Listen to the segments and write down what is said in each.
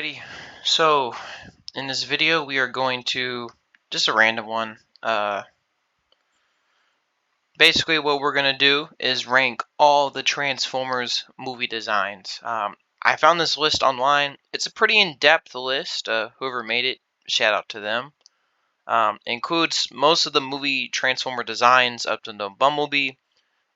Alrighty, so in this video we are going to, just a random one, basically what we're going to do is rank all the Transformers movie designs. I found this list online. It's a pretty in-depth list. Whoever made it, shout out to them. Includes most of the movie Transformer designs up to the Bumblebee.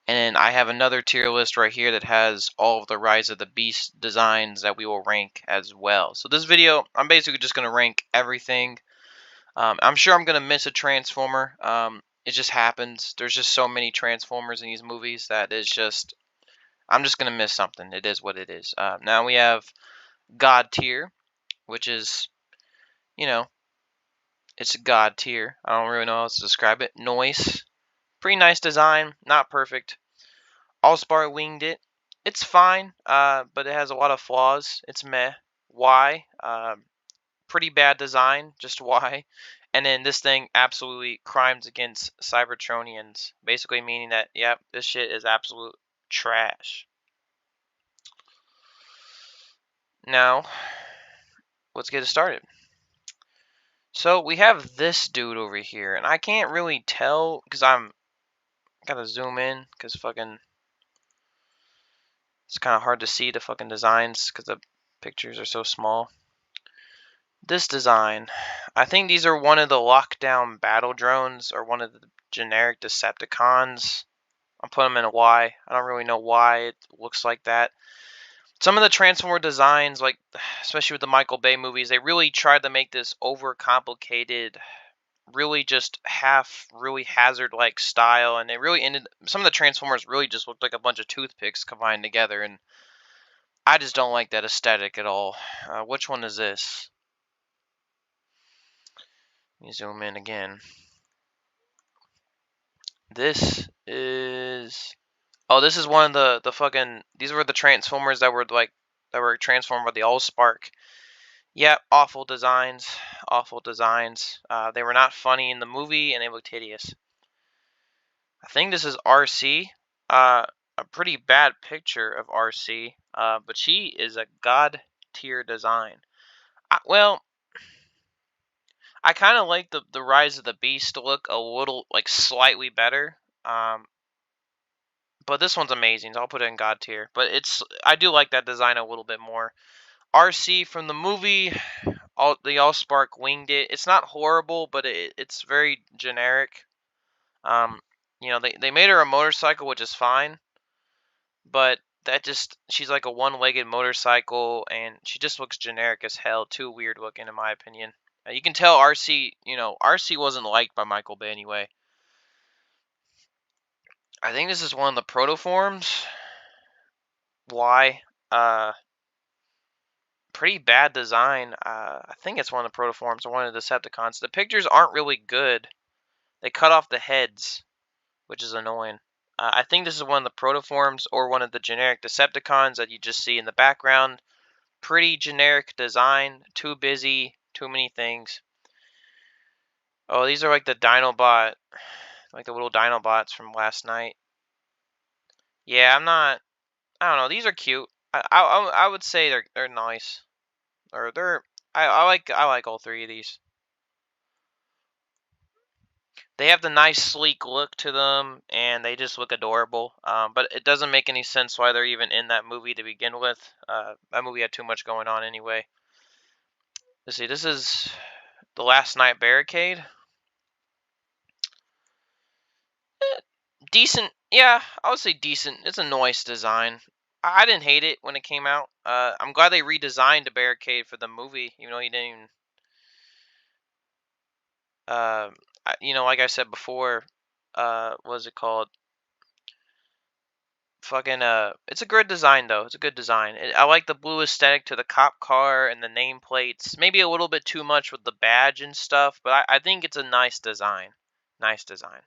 And then I have another tier list right here that has all of the Rise of the Beast designs that we will rank as well. So this video, I'm basically just going to rank everything. I'm sure I'm going to miss a Transformer. It just happens. There's just so many Transformers in these movies that it's just, I'm just going to miss something. It is what it is. Now we have God tier, which is, you know, it's a God tier. I don't really know how else to describe it. Noise. Pretty nice design. Not perfect. Allspark winged it. It's fine, but it has a lot of flaws. It's meh. Why? Pretty bad design. Just why? And then this thing absolutely crimes against Cybertronians. Basically meaning that, yep, this shit is absolute trash. Now, let's get it started. So we have this dude over here, and I can't really tell because gotta zoom in because fucking it's kind of hard to see the fucking designs because the pictures are so small. This design, I think these are one of the lockdown battle drones or one of the generic Decepticons. I'll put them in a Y. I don't really know why it looks like that. Some of the Transformer designs, like especially with the Michael Bay movies, they really tried to make this overcomplicated, really just really hazard-like style, and it really ended. Some of the Transformers really just looked like a bunch of toothpicks combined together, and I just don't like that aesthetic at all. Which one is this? Let me zoom in again. This is... Oh, this is one of the fucking... These were the Transformers that were transformed by the Allspark. Yeah, awful designs. Awful designs. They were not funny in the movie, and they looked hideous. I think this is RC. A pretty bad picture of RC. But she is a god tier design. Well, I kind of like the Rise of the Beast look a little, like, slightly better. But this one's amazing, so I'll put it in God tier. But I do like that design a little bit more. RC from the movie, the Allspark winged it. It's not horrible, but it's very generic. They made her a motorcycle, which is fine. But she's like a one-legged motorcycle, and she just looks generic as hell. Too weird looking, in my opinion. You can tell RC wasn't liked by Michael Bay anyway. I think this is one of the protoforms. Why? Pretty bad design. I think it's one of the protoforms or one of the Decepticons. The pictures aren't really good. They cut off the heads, which is annoying. I think this is one of the protoforms or one of the generic Decepticons that you just see in the background. Pretty generic design. Too busy. Too many things. Oh, these are like the Dinobot, like the little Dinobots from last night. Yeah, I don't know. These are cute. I would say they're nice, or I like all three of these. They have the nice sleek look to them, and they just look adorable. But it doesn't make any sense why they're even in that movie to begin with. That movie had too much going on anyway. Let's see. This is the Last Night Barricade. Decent. Yeah, I would say decent. It's a nice design. I didn't hate it when it came out. I'm glad they redesigned the Barricade for the movie, even though he didn't even... like I said before, what was it called? Fucking, it's a good design, though. It's a good design. I like the blue aesthetic to the cop car and the nameplates. Maybe a little bit too much with the badge and stuff, but I think it's a nice design. Nice design.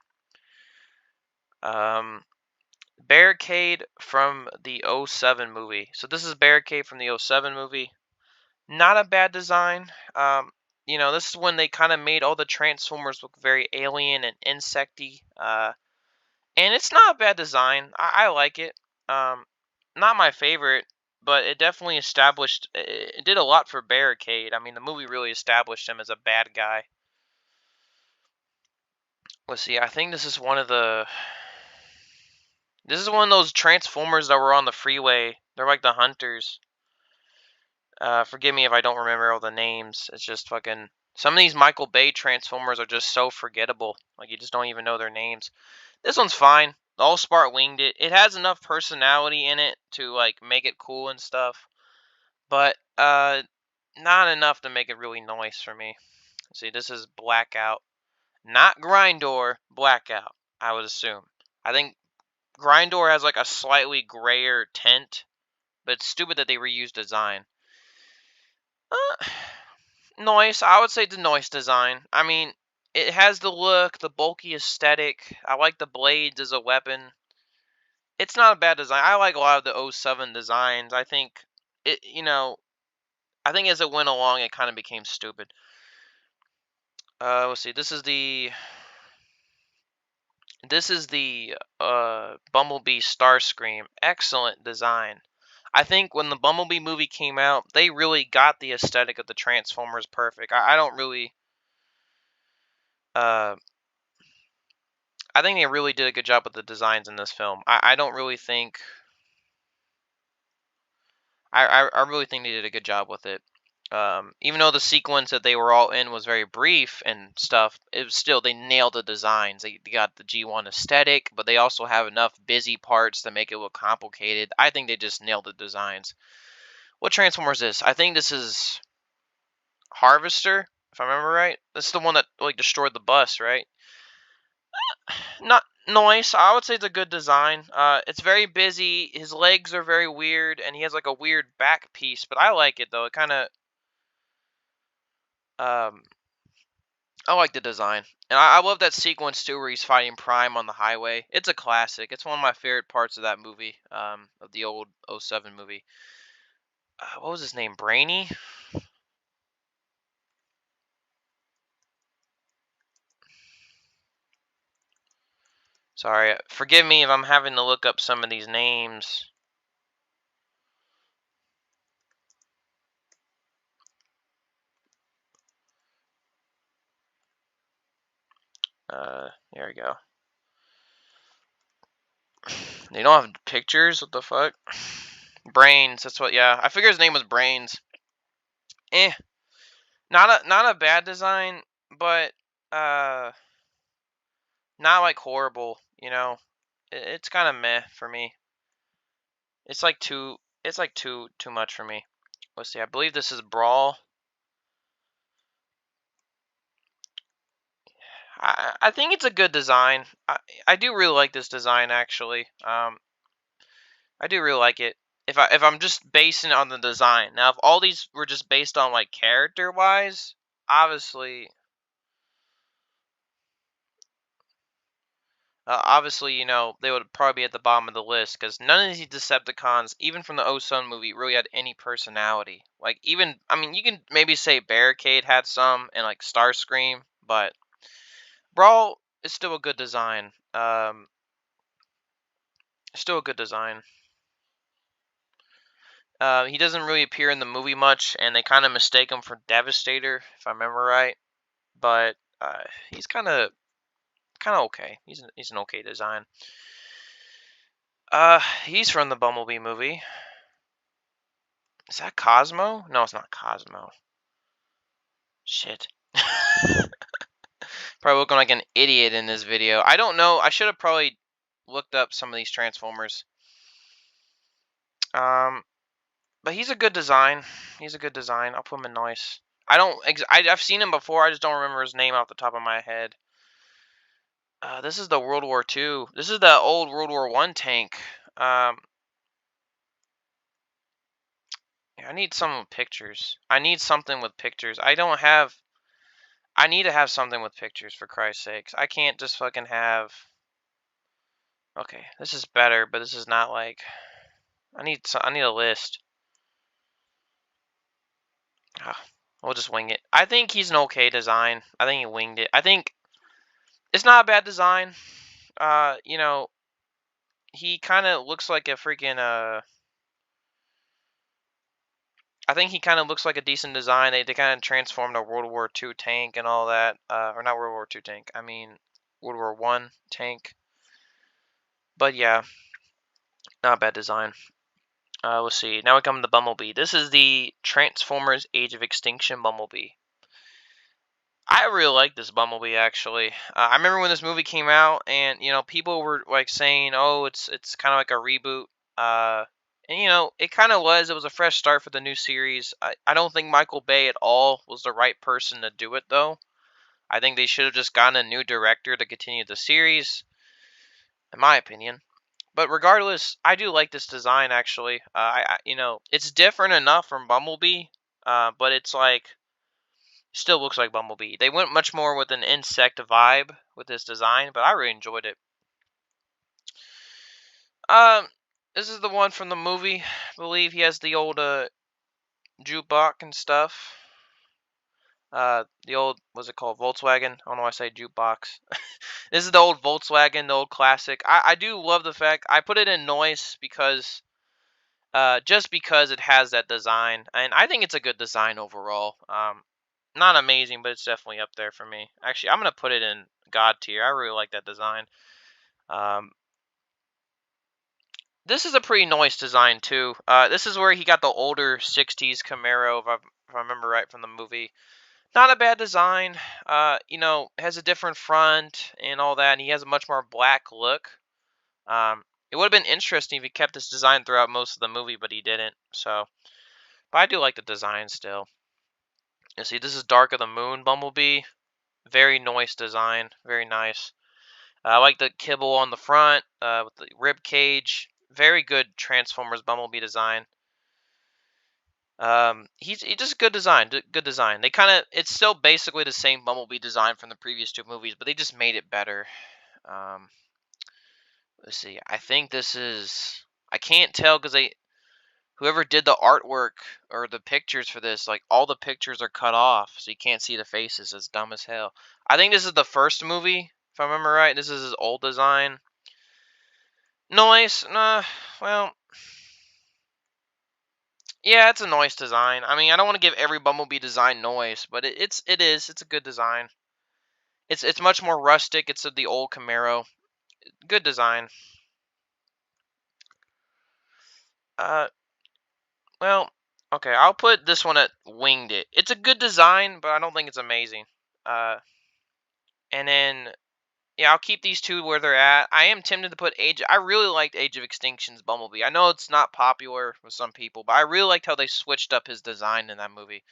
Barricade from the 07 movie. So this is Barricade from the 07 movie. Not a bad design. This is when they kind of made all the Transformers look very alien and insecty. And it's not a bad design. I like it. Not my favorite, but it definitely established. It did a lot for Barricade. I mean, the movie really established him as a bad guy. Let's see. I think this is one of the. This is one of those Transformers that were on the freeway. They're like the hunters. Forgive me if I don't remember all the names. It's just fucking. Some of these Michael Bay Transformers are just so forgettable. Like, you just don't even know their names. This one's fine. Allspark winged it. It has enough personality in it to, like, make it cool and stuff. But, not enough to make it really nice for me. See, this is Blackout. Not Grindor, Blackout, I would assume. I think Grindor has, like, a slightly grayer tint. But it's stupid that they reused design. Nice. I would say the nice design. I mean, it has the look, the bulky aesthetic. I like the blades as a weapon. It's not a bad design. I like a lot of the 07 designs. I think it, I think as it went along, it kind of became stupid. Let's see. This is the Bumblebee Starscream. Excellent design. I think when the Bumblebee movie came out, they really got the aesthetic of the Transformers perfect. I don't really. I think they really did a good job with the designs in this film. I don't really think. I really think they did a good job with it. Even though the sequence that they were all in was very brief and stuff, it was still, they nailed the designs. They got the G1 aesthetic, but they also have enough busy parts to make it look complicated. I think they just nailed the designs. What Transformers is this? I think this is Harvester, if I remember right. This is the one that, like, destroyed the bus, right? Not nice. I would say it's a good design. It's very busy. His legs are very weird, and he has like a weird back piece. But I like it though. It kind of, I like the design, and I love that sequence too, where he's fighting Prime on the highway. It's a classic. It's one of my favorite parts of that movie. Of the old 07 movie. What was his name? Brainy. Sorry, forgive me if I'm having to look up some of these names. There we go. They don't have pictures? What the fuck? Brains, that's what, yeah. I figured his name was Brains. Not a bad design, but, not, like, horrible, It's kind of meh for me. It's like too much for me. Let's see, I believe this is Brawl. I think it's a good design. I do really like this design, actually. I do really like it. If I'm just basing it on the design. Now, if all these were just based on, like, character wise, obviously, they would probably be at the bottom of the list because none of these Decepticons, even from the 07 movie, really had any personality. Like, even, I mean, you can maybe say Barricade had some and, like, Starscream, but Brawl is still a good design. Still a good design. He doesn't really appear in the movie much, and they kind of mistake him for Devastator, if I remember right. But he's kind of okay. He's an okay design. He's from the Bumblebee movie. Is that Cosmo? No, it's not Cosmo. Shit. Probably looking like an idiot in this video. I don't know. I should have probably looked up some of these Transformers. But he's a good design. He's a good design. I'll put him in nice. I've seen him before. I just don't remember his name off the top of my head. This is the World War II. This is the old World War I tank. I need some with pictures. I need something with pictures. I need to have something with pictures, for Christ's sakes. I can't just fucking have... Okay, this is better, but this is not like... I need a list. We'll just wing it. I think he's an okay design. I think he winged it. I think it's not a bad design. He kind of looks like a freaking, I think he kind of looks like a decent design. They kind of transformed a World War II tank and all that. Or not World War II tank. I mean World War One tank. But yeah, not a bad design. Let's see. Now we come to Bumblebee. This is the Transformers Age of Extinction Bumblebee. I really like this Bumblebee actually. I remember when this movie came out, and people were like saying, "Oh, it's kind of like a reboot." And it kind of was. It was a fresh start for the new series. I don't think Michael Bay at all was the right person to do it though. I think they should have just gotten a new director to continue the series, in my opinion. But regardless, I do like this design actually. It's different enough from Bumblebee, but it's like still looks like Bumblebee. They went much more with an insect vibe with this design, but I really enjoyed it. Um, this is the one from the movie. I believe he has the old jukebox and stuff. The old, what's it called, Volkswagen? I don't know why I say jukebox. This is the old Volkswagen, the old classic. I do love the fact I put it in noise because just because it has that design, and I think it's a good design overall. Not amazing, but it's definitely up there for me. Actually, I'm gonna put it in God tier. I really like that design. Um, this is a pretty nice design too. This is where he got the older '60s Camaro, if I remember right from the movie. Not a bad design. Has a different front and all that, and he has a much more black look. It would have been interesting if he kept this design throughout most of the movie, but he didn't. So, but I do like the design still. You see, this is Dark of the Moon Bumblebee. Very nice design. Very nice. I like the kibble on the front with the rib cage. Very good Transformers Bumblebee design. He just good design. Good design. They kind of it's still basically the same Bumblebee design from the previous two movies, but they just made it better. Um, let's see. I think this is. I can't tell because whoever did the artwork or the pictures for this, like all the pictures are cut off, so you can't see the faces. It's dumb as hell. I think this is the first movie, if I remember right. This is his old design. Noise, nah. Well, yeah, it's a nice design. I mean, I don't want to give every Bumblebee design noise, but it's a good design. It's much more rustic. It's the old Camaro. Good design. Uh, well, okay, I'll put this one at Winged It. It's a good design, but I don't think it's amazing. And then yeah, I'll keep these two where they're at. I am tempted to put Age. I really liked Age of Extinction's Bumblebee. I know it's not popular with some people, but I really liked how they switched up his design in that movie.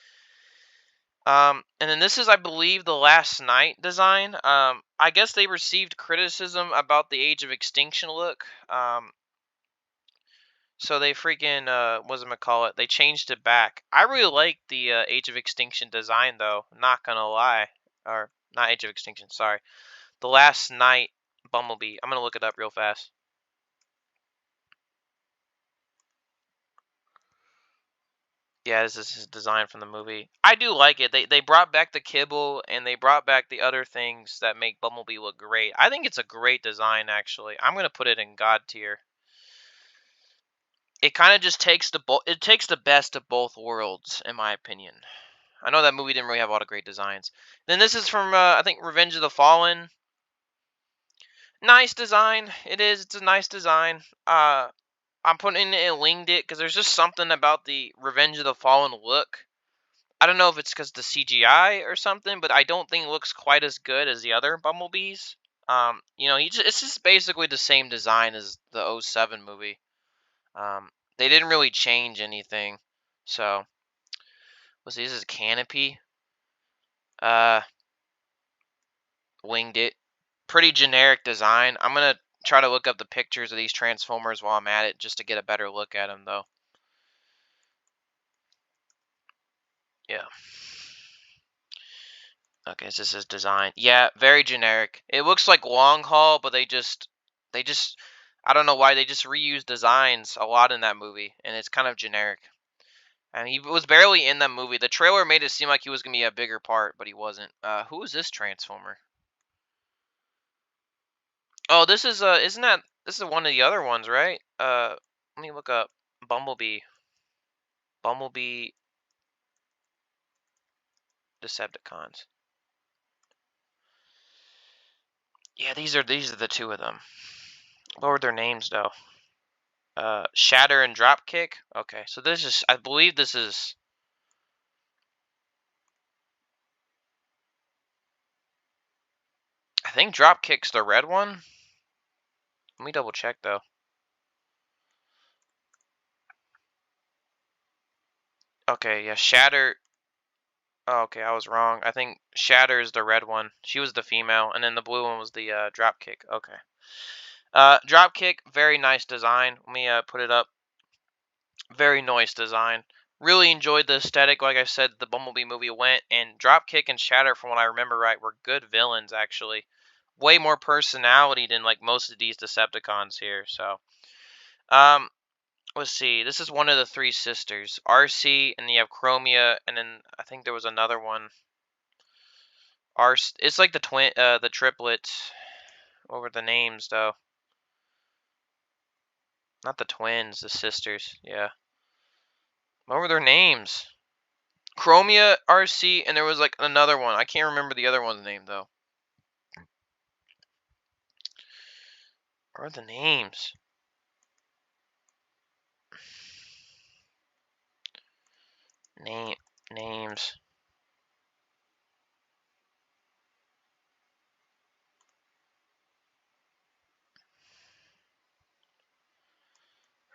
And then this is, I believe, the Last Night design. I guess they received criticism about the Age of Extinction look. So they freaking call it? They changed it back. I really like the Age of Extinction design, though. Not gonna lie, or not Age of Extinction. Sorry, the Last Night Bumblebee. I'm gonna look it up real fast. Yeah, this is his design from the movie. I do like it. They brought back the kibble and they brought back the other things that make Bumblebee look great. I think it's a great design actually. I'm gonna put it in God tier. It kind of just takes it takes the best of both worlds in my opinion. I know that movie didn't really have a lot of great designs. Then this is from I think Revenge of the Fallen. Nice design. It is. It's a nice design. I'm putting it in Winged It because there's just something about the Revenge of the Fallen look. I don't know if it's because the CGI or something, but I don't think it looks quite as good as the other Bumblebees. It's just basically the same design as the '07 movie. They didn't really change anything. So, let's see, this is Canopy. Uh, Winged It. Pretty generic design. I'm gonna try to look up the pictures of these Transformers while I'm at it, just to get a better look at them, though. Yeah. Okay, so this is design. Yeah, very generic. It looks like Long Haul, but they just, I don't know why they just reuse designs a lot in that movie, and it's kind of generic. And he was barely in that movie. The trailer made it seem like he was gonna be a bigger part, but he wasn't. Who is this Transformer? Oh, this is isn't that this is one of the other ones, right? Let me look up Bumblebee. Bumblebee. Decepticons. Yeah, these are the two of them. What were their names though? Shatter and Dropkick. Okay, so this is, I believe this is. I think Dropkick's the red one. Let me double check though. Okay, yeah, Shatter. Oh, okay, I was wrong. I think Shatter is the red one. She was the female, and then the blue one was the Dropkick. Okay. Dropkick, very nice design. Let me put it up. Very nice design. Really enjoyed the aesthetic. Like I said, the Bumblebee movie went, and Dropkick and Shatter, from what I remember right, were good villains actually. Way more personality than like most of these Decepticons here. So, um, let's see. This is one of the three sisters, Arcee, and you have Chromia, and then I think there was another one. It's like the triplets. What were the names though? Not the twins, the sisters. Yeah. What were their names? Chromia, Arcee, and there was like another one. I can't remember the other one's name though. What are the names? Names.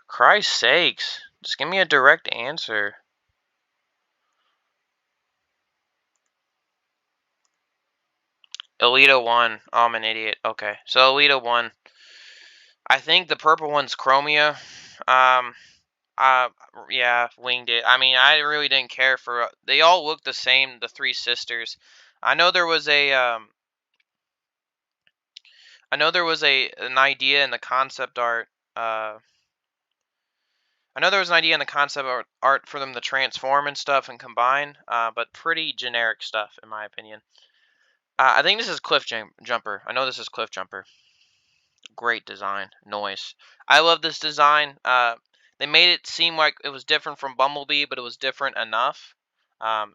Christ's sakes. Just give me a direct answer. Elita 1. Oh, I'm an idiot. Okay. So Elita 1. I think the purple one's Chromia. Um uh yeah, winged it. I mean, I really didn't care for they all look the same, the three sisters. I know there was a an idea in the concept art. I know there was an idea in the concept art for them to transform and stuff and combine, but pretty generic stuff in my opinion. I think this is Jumper. I know this is Cliff Jumper. Great design, noise. I love this design. They made it seem like it was different from Bumblebee, but it was different enough.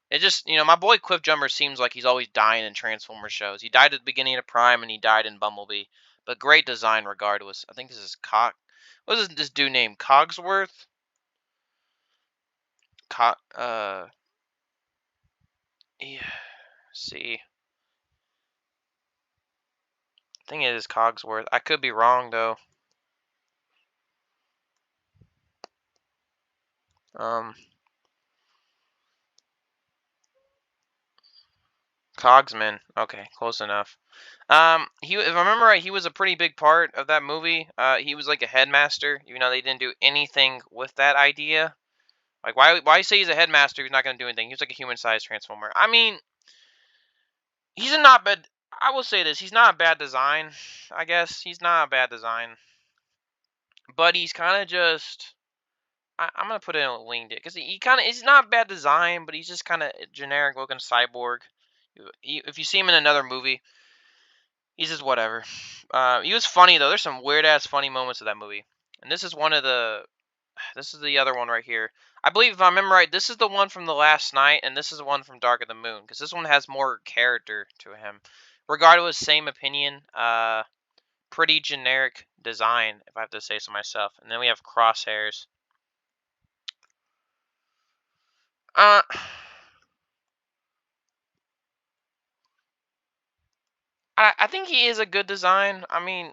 It just, my boy Cliff Jumper seems like he's always dying in Transformers shows. He died at the beginning of Prime and he died in Bumblebee, but great design regardless. I think this is what is this dude named Cogsworth? Yeah. See, I think it is Cogsworth. I could be wrong though. Um, Cogsman. Okay, close enough. If I remember right, he was a pretty big part of that movie. He was like a headmaster, even though they didn't do anything with that idea. Like, why say he's a headmaster? He's not gonna do anything. He's like a human-sized transformer. I mean, he's a not bad. I will say this: he's not a bad design. I guess he's not a bad design, but he's kind of just. I'm gonna put it in a winged it because he kind of he's not a bad design, but he's just kind of generic looking cyborg. If you see him in another movie, he's just whatever. He was funny though. There's some weird ass funny moments of that movie, and this is one of the. This is the other one right here. I believe if I remember right, this is the one from the Last Night, and this is the one from Dark of the Moon, because this one has more character to him. Regardless, same opinion. Pretty generic design, if I have to say so myself. And then we have Crosshairs. Uh, I think he is a good design. I mean,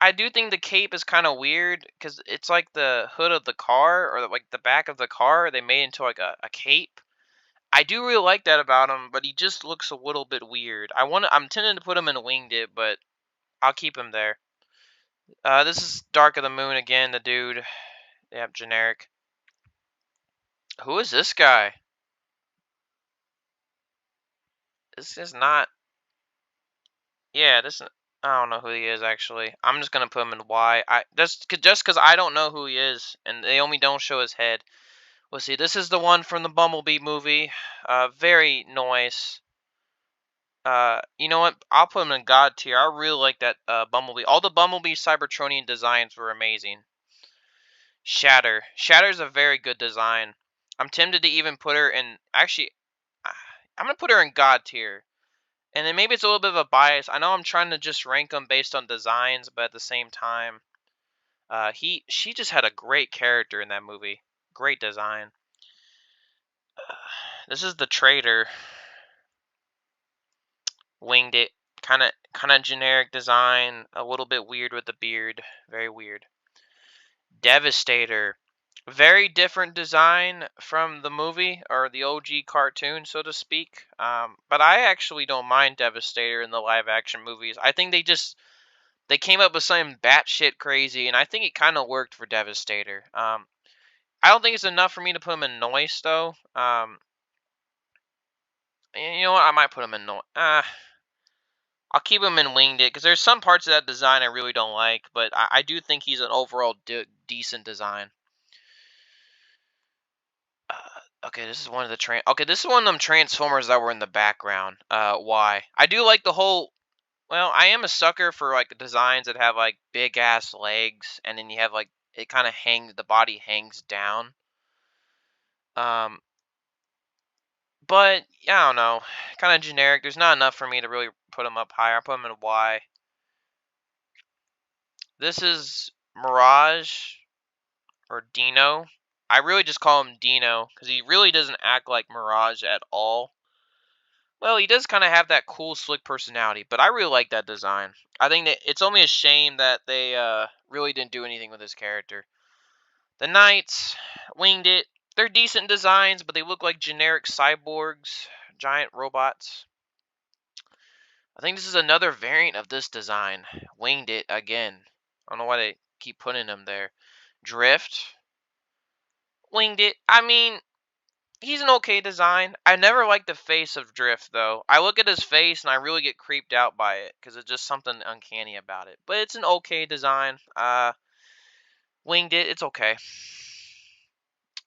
I do think the cape is kind of weird because it's like the hood of the car or like the back of the car. They made into like a cape. I do really like that about him, but he just looks a little bit weird. I'm tempted to put him in a winged it, but I'll keep him there. This is Dark of the Moon again. The dude, yep, generic. Who is this guy? This is not. Yeah, this. I don't know who he is actually. I'm just gonna put him in Y. Just because I don't know who he is, and they only don't show his head. Let's see. This is the one from the Bumblebee movie. Very nice. You know what? I'll put him in God tier. I really like that Bumblebee. All the Bumblebee Cybertronian designs were amazing. Shatter. Shatter's a very good design. I'm tempted to even put her in. Actually, I'm gonna put her in God tier. And then maybe it's a little bit of a bias. I know I'm trying to just rank them based on designs, but at the same time, she just had a great character in that movie. Great design. This is the traitor. Winged it. Kind of generic design. A little bit weird with the beard. Very weird. Devastator. Very different design from the movie or the OG cartoon, so to speak. But I actually don't mind Devastator in the live action movies. I think they came up with something batshit crazy, and I think it kind of worked for Devastator. I don't think it's enough for me to put him in Noise though. You know what? I might put him in Noise. I'll keep him in Winged It because there's some parts of that design I really don't like, but I do think he's an overall decent design. Okay, this is one of the Okay, this is one of them Transformers that were in the background. Why? I do like the whole. Well, I am a sucker for like designs that have like big ass legs, and then you have like it kind of hangs. The body hangs down. Um, but yeah, I don't know. Kind of generic. There's not enough for me to really put him up higher. I put him in a Y. This is Mirage or Dino. I really just call him Dino because he really doesn't act like Mirage at all. Well, he does kind of have that cool, slick personality, but I really like that design. I think that it's only a shame that they really didn't do anything with his character. The Knights, Winged It, they're decent designs, but they look like generic cyborgs, giant robots. I think this is another variant of this design. Winged It again. I don't know why they keep putting him there. Drift, Winged It. I mean, he's an okay design. I never liked the face of Drift though. I look at his face and I really get creeped out by it because it's just something uncanny about it. But it's an okay design. Winged It, it's okay.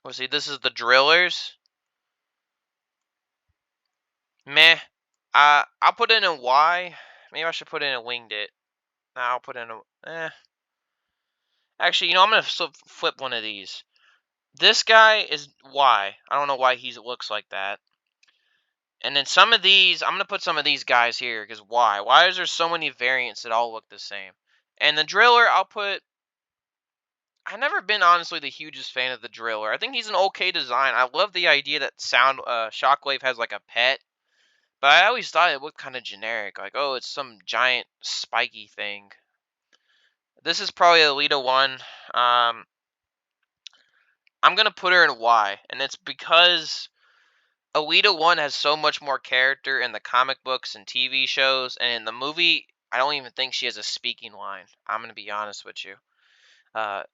Let's see, this is the Drillers. Meh. I'll put it in a Y. Maybe I should put it in a Winged It. Nah, I'll put it in a Actually, I'm gonna flip one of these. This guy is Y. I don't know why he looks like that. And then some of these, I'm going to put some of these guys here because why? Why is there so many variants that all look the same? And the Driller, I've never been honestly the hugest fan of the Driller. I think he's an okay design. I love the idea that Shockwave has like a pet. But I always thought it looked kind of generic. Like, oh, it's some giant spiky thing. This is probably Alita 1. I'm going to put her in Y. And it's because Alita 1 has so much more character in the comic books and TV shows, and in the movie, I don't even think she has a speaking line. I'm going to be honest with you.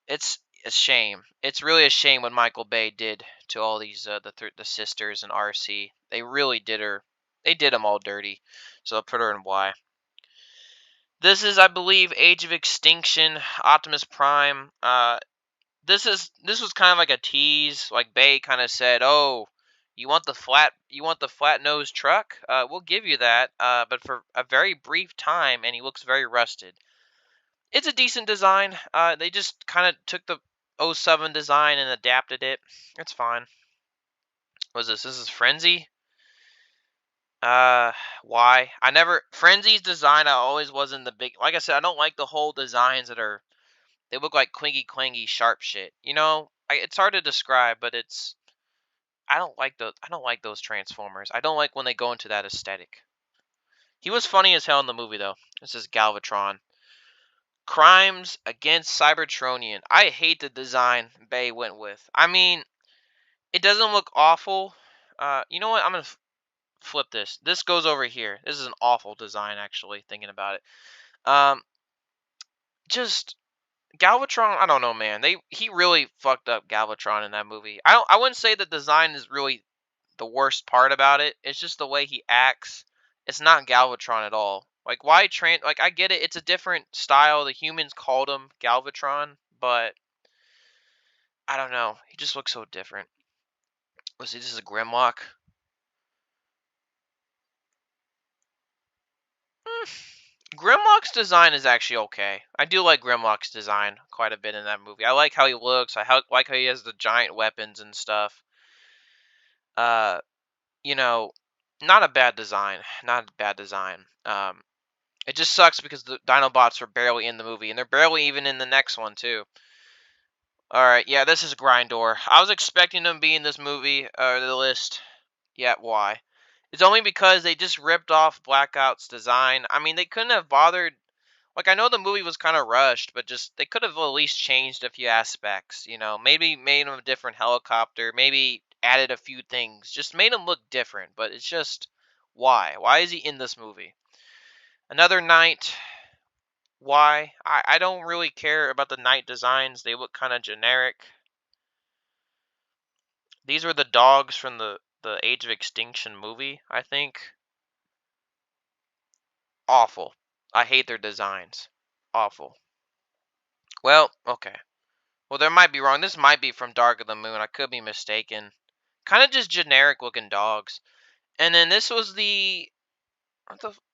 It's a shame. It's really a shame what Michael Bay did to all these the sisters and RC. They really did her. They did them all dirty. So I'll put her in Y. This is, I believe, Age of Extinction, Optimus Prime. This was kind of like a tease. Like Bay kind of said, "Oh, you want the flat nose truck? We'll give you that, but for a very brief time." And he looks very rusted. It's a decent design. They just kind of took the '07 design and adapted it. It's fine. What is this? This is Frenzy. Why? I never Frenzy's design. I always wasn't the big. Like I said, I don't like the whole designs that are. They look like clingy sharp shit. It's hard to describe, but I don't like those Transformers. I don't like when they go into that aesthetic. He was funny as hell in the movie though. This is Galvatron. Crimes against Cybertronian. I hate the design Bay went with. I mean, it doesn't look awful. You know what? I'm gonna flip this. This goes over here. This is an awful design, actually. Thinking about it. Just Galvatron. I don't know, man. He really fucked up Galvatron in that movie. I wouldn't say the design is really the worst part about it. It's just the way he acts. It's not Galvatron at all. Like like I get it, it's a different style. The humans called him Galvatron, but I don't know. He just looks so different. Let's see, this is a Grimlock. Grimlock's design is actually okay. I do like Grimlock's design quite a bit in that movie. I like how he looks. Like how he has the giant weapons and stuff. Uh, you know, not a bad design. Not a bad design. It just sucks because the Dinobots were barely in the movie, and they're barely even in the next one too. All right, yeah, this is Grindor. I was expecting them to be in this movie or the list. Yeah, why? It's only because they just ripped off Blackout's design. I mean, they couldn't have bothered. Like, I know the movie was kind of rushed, but just they could have at least changed a few aspects. You know, maybe made him a different helicopter. Maybe added a few things. Just made him look different. But it's just why? Why is he in this movie? Another knight. Why? I don't really care about the knight designs. They look kind of generic. These were the dogs from the Age of Extinction movie, I think. Awful. I hate their designs. Awful. Well, okay. Well, there might be wrong. This might be from Dark of the Moon. I could be mistaken. Kind of just generic looking dogs. And then this was the.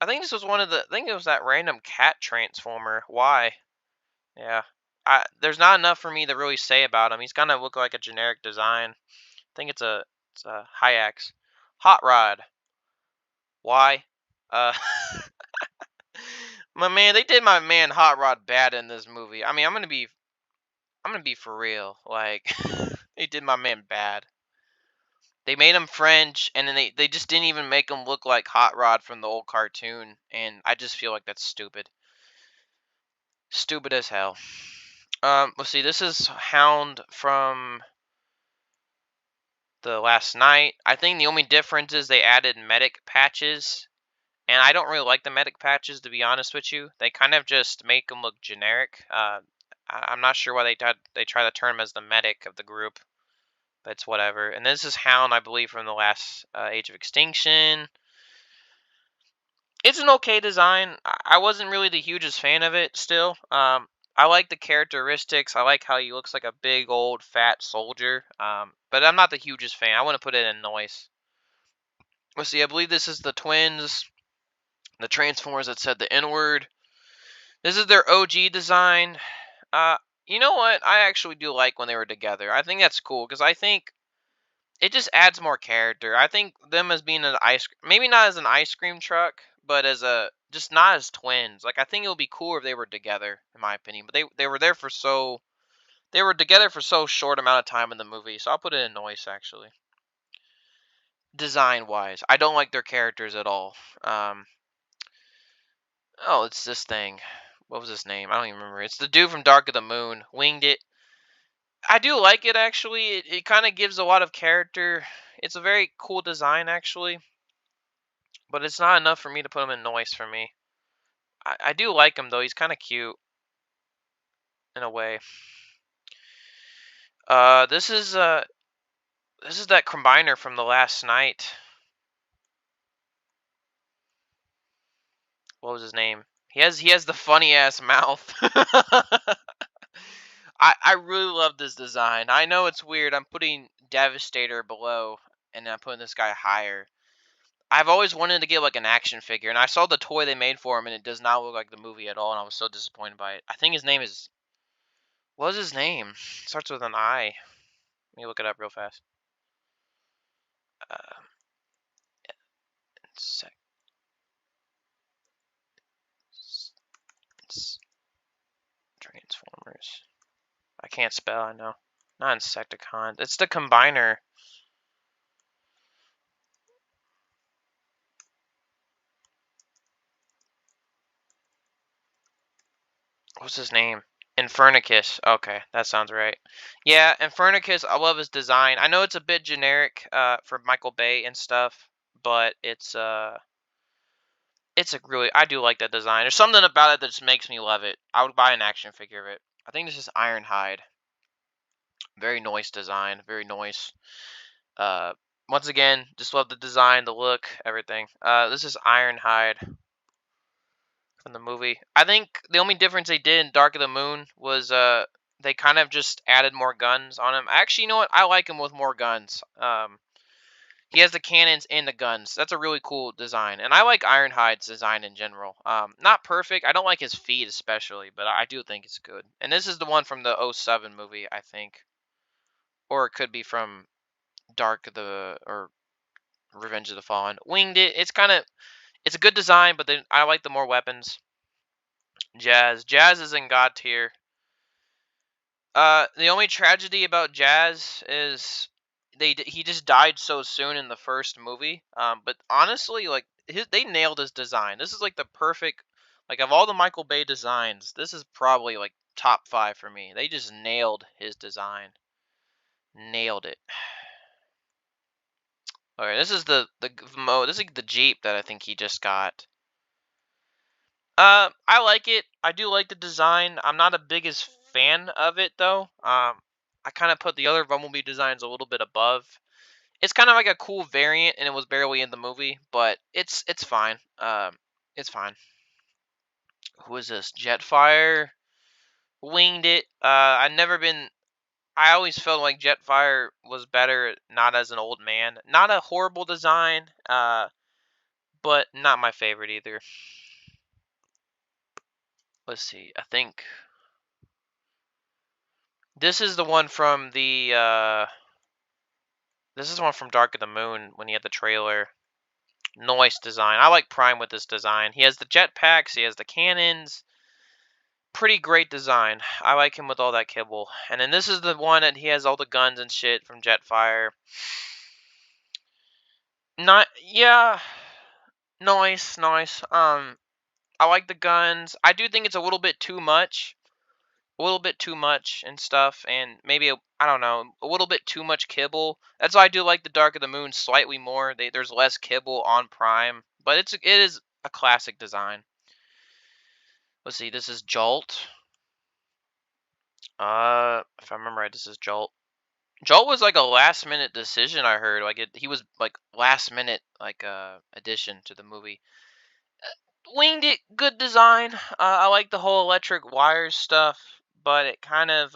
I think this was one of the. I think it was that random cat transformer. Why? Yeah. There's not enough for me to really say about him. He's gonna look like a generic design. I think it's a Hyax. Hot Rod. Why? Uh, my man, they did my man Hot Rod bad in this movie. I mean, I'm gonna be for real. Like, they did my man bad. They made him French, and then they just didn't even make him look like Hot Rod from the old cartoon. And I just feel like that's stupid. Stupid as hell. Let's see. This is Hound from the Last Night. I think the only difference is they added medic patches. And I don't really like the medic patches, to be honest with you. They kind of just make them look generic. I'm not sure why they try to turn him as the medic of the group, but it's whatever. And this is Hound, I believe, from the last Age of Extinction. It's an okay design. I wasn't really the hugest fan of it still. I like the characteristics. I like how he looks like a big, old, fat soldier. But I'm not the hugest fan. I want to put it in noise. Let's see, I believe this is the twins. The Transformers that said the N-word. This is their OG design. Uh, you know what? I actually do like when they were together. I think that's cool because I think it just adds more character. I think them as being an maybe not as an ice cream truck, but as a just not as twins. Like I think it would be cooler if they were together, in my opinion. But they were there for so they were together for so short amount of time in the movie, so I'll put it in noise actually. Design wise, I don't like their characters at all. Oh, it's this thing. What was his name? I don't even remember. It's the dude from Dark of the Moon. Winged It. I do like it actually. It kind of gives a lot of character. It's a very cool design actually, but it's not enough for me to put him in noise for me. I do like him though. He's kind of cute in a way. Uh, this is uh, this is that combiner from the last night. What was his name? He has the funny ass mouth. I really love this design. I know it's weird. I'm putting Devastator below, and I'm putting this guy higher. I've always wanted to get like an action figure, and I saw the toy they made for him, and it does not look like the movie at all, and I was so disappointed by it. I think his name is. What was his name? Starts with an I. Let me look it up real fast. Uh, insect, Transformers. I can't spell. I know. Not Insecticons. It's the combiner. What's his name? Infernicus. Okay, that sounds right. Yeah, Infernicus, I love his design. I know it's a bit generic for Michael Bay and stuff, but it's a really I do like that design. There's something about it that just makes me love it. I would buy an action figure of it. I think this is Ironhide. Very nice design, very nice. Uh Once again, just love the design, the look, everything. This is Ironhide from the movie. I think the only difference they did in Dark of the Moon was they kind of just added more guns on him. Actually, you know what? I like him with more guns. He has the cannons and the guns. That's a really cool design, and I like Ironhide's design in general. Not perfect. I don't like his feet especially, but I do think it's good. And this is the one from the '07 movie, I think, or it could be from Dark of the or Revenge of the Fallen. Winged It. It's a good design, but then I like the more weapons. Jazz. Jazz is in God tier. The only tragedy about Jazz is he just died so soon in the first movie. But honestly, like they nailed his design. This is like the perfect, like of all the Michael Bay designs, this is probably like top 5 for me. They just nailed his design. Nailed it. Okay, this is this is like the Jeep that I think he just got. I like it. I do like the design. I'm not a biggest fan of it though. I kind of put the other Bumblebee designs a little bit above. It's kind of like a cool variant, and it was barely in the movie, but it's fine. It's fine. Who is this? Jetfire. Winged It. I always felt like Jetfire was better, not as an old man. Not a horrible design. But not my favorite either. Let's see. I think this is the one from this is the one from Dark of the Moon when he had the trailer. Nice design. I like Prime with this design. He has the jetpacks. He has the cannons. Pretty great design. I like him with all that kibble. And then this is the one that he has all the guns and shit from Jetfire. Not yeah. Nice. I like the guns. I do think it's a little bit too much. A little bit too much and stuff, and maybe I don't know, a little bit too much kibble. That's why I do like the Dark of the Moon slightly more. There's less kibble on Prime, but it is a classic design. Let's see, this is Jolt. If I remember right, this is Jolt. Jolt was like a last minute decision. I heard he was like last minute addition to the movie. Winged It, good design. I like the whole electric wires stuff, but it kind of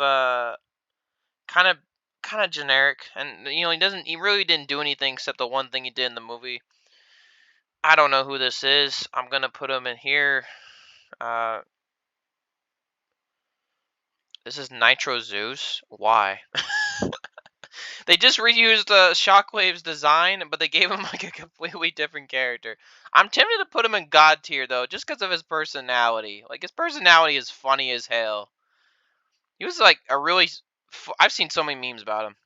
generic, and he really didn't do anything except the one thing he did in the movie. I don't know who this is. I'm gonna put him in here. uh this is Nitro Zeus. Why? They just reused Shockwave's design, but they gave him like a completely different character. I'm tempted to put him in God tier though, just because of his personality. Like his personality is funny as hell. He was like a really I've seen so many memes about him.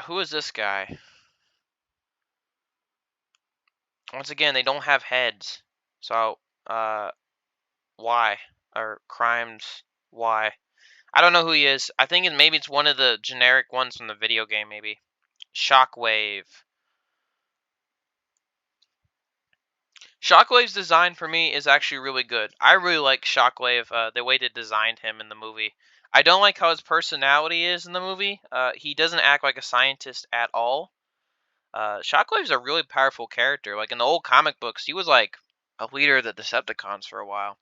Who is this guy? Once again, they don't have heads. So, why? Or crimes, why? I don't know who he is. I think maybe it's one of the generic ones from the video game, maybe. Shockwave. Shockwave's design for me is actually really good. I really like Shockwave, the way they designed him in the movie. I don't like how his personality is in the movie. He doesn't act like a scientist at all. Shockwave's a really powerful character. Like in the old comic books, he was like a leader of the Decepticons for a while.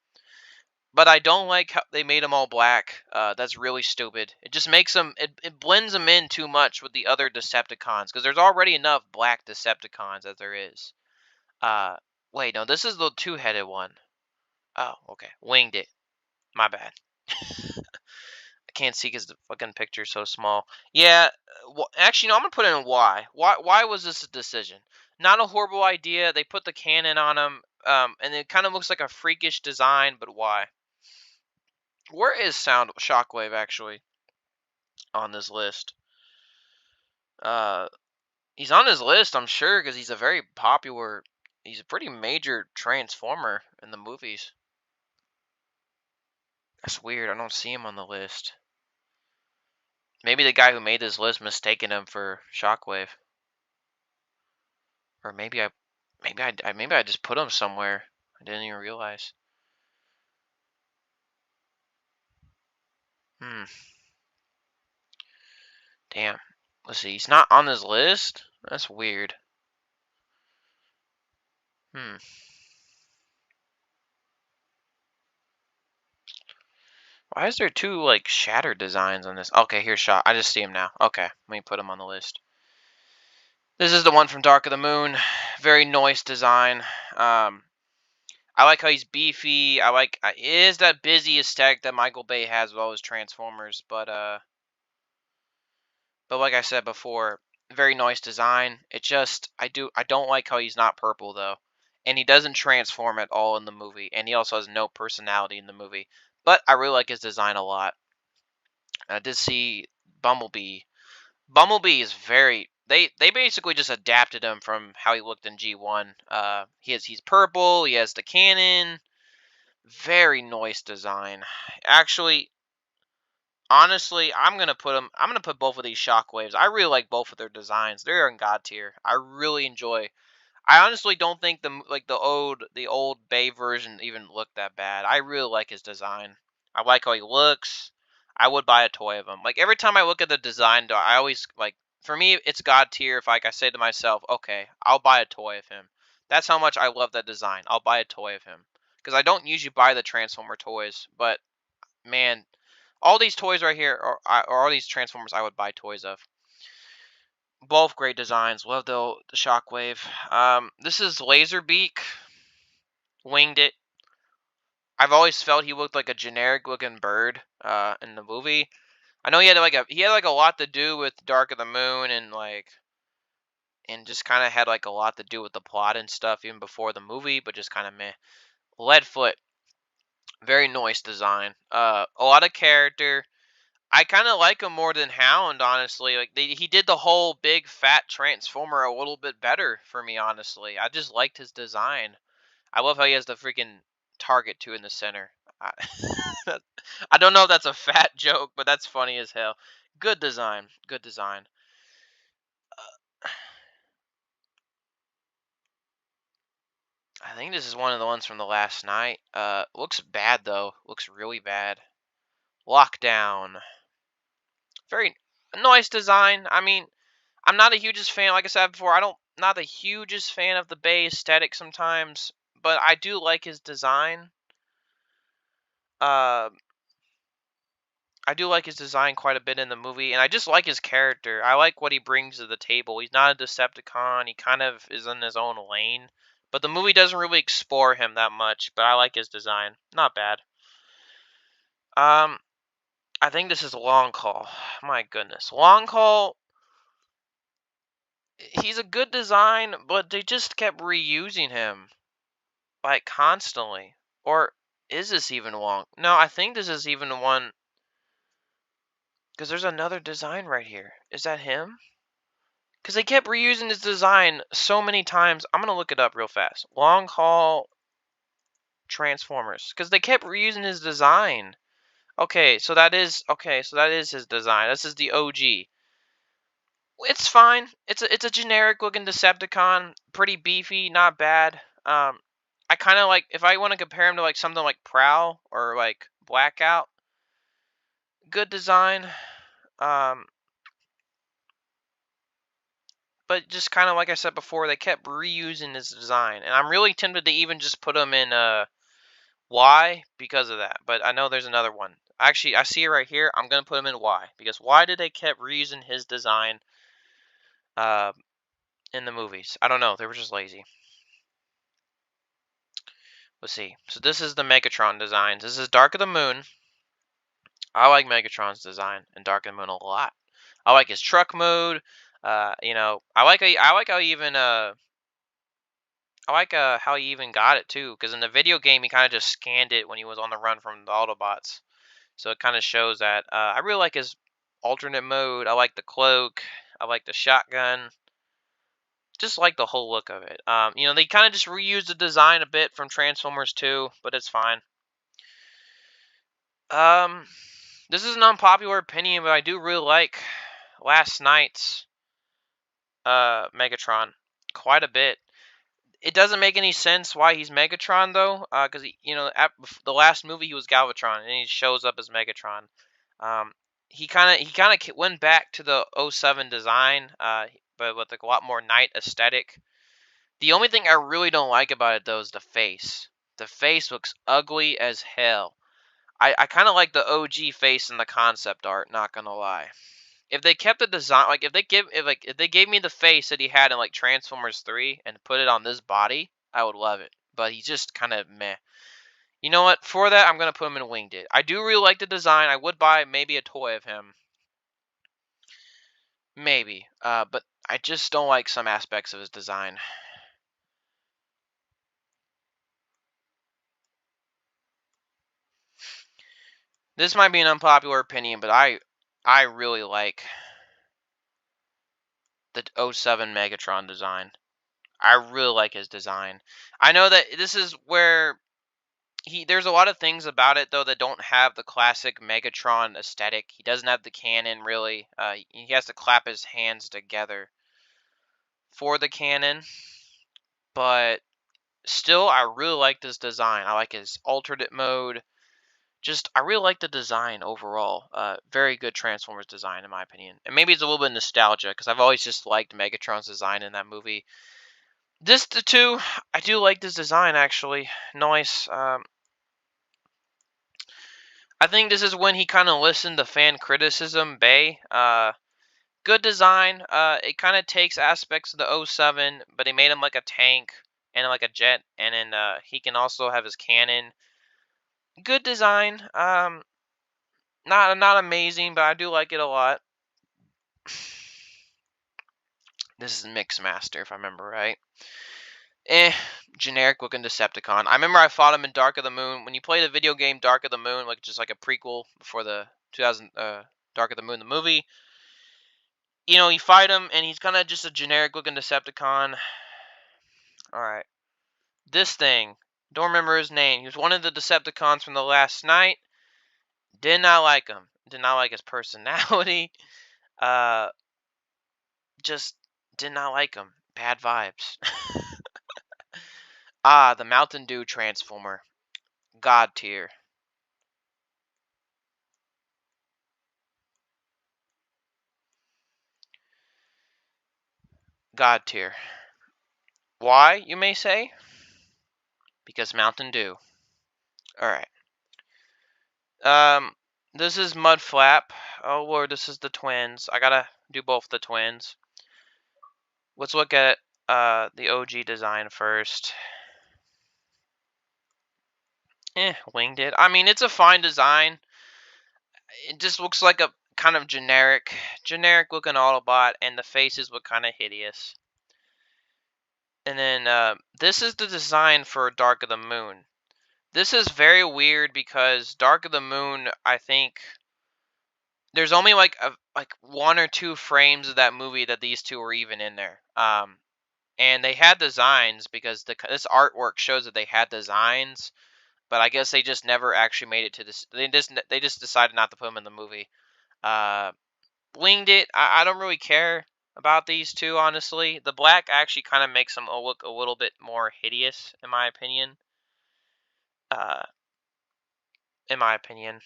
But I don't like how they made them all black. That's really stupid. It just makes them it blends them in too much with the other Decepticons because there's already enough black Decepticons as there is. Uh, Wait, no, this is the two-headed one. Oh, okay, Winged It. My bad. I can't see because the fucking picture's so small. Yeah, actually, no, I'm gonna put it in why. Why was this a decision? Not a horrible idea. They put the cannon on him, and it kind of looks like a freakish design, but why? Where is Shockwave actually on this list? Uh, he's on his list, I'm sure, because he's a very popular. He's a pretty major Transformer in the movies. That's weird. I don't see him on the list. Maybe the guy who made this list mistaken him for Shockwave, or maybe I just put him somewhere. I didn't even realize. Hmm. Damn. Let's see. He's not on this list. That's weird. Hmm. Why is there two like shattered designs on this? Okay, here's Shot. I just see him now. Okay, let me put him on the list. This is the one from Dark of the Moon. Very nice design. I like how he's beefy. It is that busy aesthetic that Michael Bay has with all his Transformers, but like I said before, very nice design. It just I don't like how he's not purple though, and he doesn't transform at all in the movie, and he also has no personality in the movie. But I really like his design a lot. I did see Bumblebee. Bumblebee is very they basically just adapted him from how he looked in G1. He's purple. He has the cannon. Very nice design. Actually, honestly, I'm gonna put both of these shockwaves. I really like both of their designs. They're in god tier. I really enjoy. I honestly don't think the old Bay version even looked that bad. I really like his design. I like how he looks. I would buy a toy of him. Like every time I look at the design, I always like. For me, it's god tier. If like I say to myself, okay, I'll buy a toy of him. That's how much I love that design. I'll buy a toy of him because I don't usually buy the Transformer toys, but man, all these toys right here, or all these Transformers, I would buy toys of. Both great designs. Love the Shockwave. This is Laserbeak. Winged it. I've always felt he looked like a generic looking bird. In the movie, I know he had like a lot to do with Dark of the Moon and just kind of had like a lot to do with the plot and stuff even before the movie, but just kind of meh. Leadfoot. Very nice design. A lot of character. I kind of like him more than Hound, honestly. He did the whole big fat transformer a little bit better for me, honestly. I just liked his design. I love how he has the freaking target too in the center. I, I don't know if that's a fat joke, but that's funny as hell. Good design. Good design. I think this is one of the ones from the last night. Looks bad though. Looks really bad. Lockdown. Very nice design. I mean, I'm not the hugest fan. Like I said before, not the hugest fan of the Bay aesthetic sometimes, but I do like his design. Uh, I do like his design quite a bit in the movie, and I just like his character. I like what he brings to the table. He's not a Decepticon. He kind of is in his own lane, but the movie doesn't really explore him that much. But I like his design. Not bad. Um, I think this is Long Call. My goodness, Long Call. He's a good design, but they just kept reusing him. Like, constantly. Or is this even Wong? No, I think this is even one. Because there's another design right here. Is that him? Because they kept reusing his design so many times. I'm going to look it up real fast. Long Haul Transformers. Because they kept reusing his design. Okay, so that is his design. This is the OG. It's fine. It's a generic looking Decepticon. Pretty beefy, not bad. I kind of like, if I want to compare him to like something like Prowl or like Blackout, good design. Um, but just kind of like I said before, they kept reusing his design, and I'm really tempted to even just put him in Y because of that. But I know there's another one. Actually, I see it right here. I'm gonna put him in Y because why did they kept reusing his design uh, in the movies? I don't know. They were just lazy. Let's see. So this is the Megatron designs. This is Dark of the Moon. I like Megatron's design in Dark of the Moon a lot. I like his truck mode. I like how he even got it too, because in the video game he kind of just scanned it when he was on the run from the Autobots. So it kind of shows that. I really like his alternate mode. I like the cloak. I like the shotgun. Just like the whole look of it. They kind of just reused the design a bit from Transformers 2, but it's fine. Um, this is an unpopular opinion, but I do really like last night's Megatron quite a bit. It doesn't make any sense why he's Megatron though, because at the last movie he was Galvatron and he shows up as Megatron. Um, he kind of went back to the '07 design, but with like a lot more night aesthetic. The only thing I really don't like about it though is the face. The face looks ugly as hell. I kind of like the OG face in the concept art. Not gonna lie. If they kept the design, like if they gave me the face that he had in like Transformers 3 and put it on this body, I would love it. But he's just kind of meh. You know what? For that, I'm gonna put him in Winged It. I do really like the design. I would buy maybe a toy of him. maybe. But I just don't like some aspects of his design. This might be an unpopular opinion, but I really like the '07 Megatron design. I really like his design. I know that this is where there's a lot of things about it though that don't have the classic Megatron aesthetic. He doesn't have the cannon really. He has to clap his hands together for the cannon, but still I really like this design. I like his alternate mode. Just I really like the design overall. Very good Transformers design in my opinion. And maybe it's a little bit nostalgia because I've always just liked Megatron's design in that movie. This the two, I do like this design actually. Nice. I think this is when he kind of listened to fan criticism. Bay. Good design. It kind of takes aspects of the '07, but he made him like a tank and like a jet, and then he can also have his cannon. Good design. Not amazing, but I do like it a lot. This is Mixmaster, if I remember right. Generic looking Decepticon. I remember I fought him in Dark of the Moon. When you play the video game Dark of the Moon, like just like a prequel before the 2000 Dark of the Moon the movie, you fight him and he's kind of just a generic looking Decepticon. All right, this thing. Don't remember his name. He was one of the Decepticons from the last night. Did not like him. Did not like his personality. Uh, just did not like him. Bad vibes. The Mountain Dew Transformer. God tier. God tier. Why, you may say? Because Mountain Dew. Alright. This is Mudflap. Oh lord, this is the twins. I gotta do both the twins. Let's look at the OG design first. Winged it. I mean, it's a fine design. It just looks like a kind of generic looking Autobot, and the faces look kind of hideous. And then this is the design for Dark of the Moon. This is very weird because Dark of the Moon, I think there's only like one or two frames of that movie that these two were even in there. And they had designs because this artwork shows that they had designs, but I guess they just never actually made it to this. They just decided not to put them in the movie. Uh, Winged it. I don't really care about these two honestly. The black actually kind of makes them look a little bit more hideous in my opinion. Uh, in my opinion.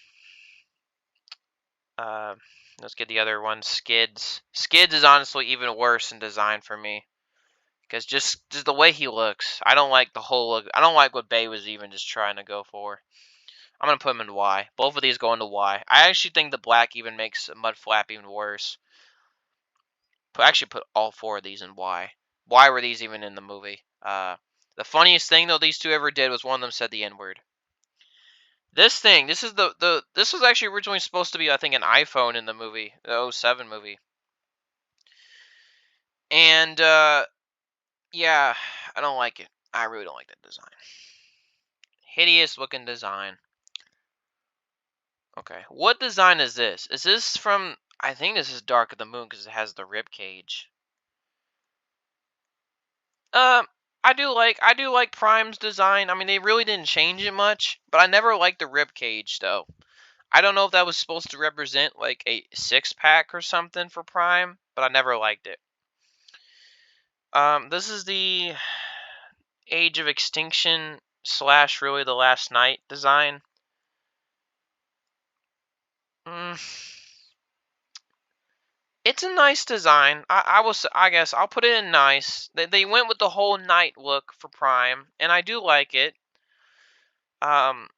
Uh, let's get the other one. Skids. Skids is honestly even worse in design for me. Because just the way he looks. I don't like the whole look. I don't like what Bay was even just trying to go for. I'm going to put him in Y. Both of these go into Y. I actually think the black even makes Mudflap even worse. Actually put all four of these in Y. Why were these even in the movie? The funniest thing, though, these two ever did was one of them said the N-word. This thing, this is this was actually originally supposed to be, I think, an iPhone in the movie, the '07 movie. And, yeah, I don't like it. I really don't like that design. Hideous looking design. Okay, what design is this? Is this from, I think this is Dark of the Moon because it has the rib cage. Um, I do like Prime's design. I mean, they really didn't change it much, but I never liked the rib cage though. I don't know if that was supposed to represent like a six-pack or something for Prime, but I never liked it. This is the Age of Extinction / really the Last Night design. It's a nice design. I guess I'll put it in nice. They went with the whole night look for Prime, and I do like it. Um,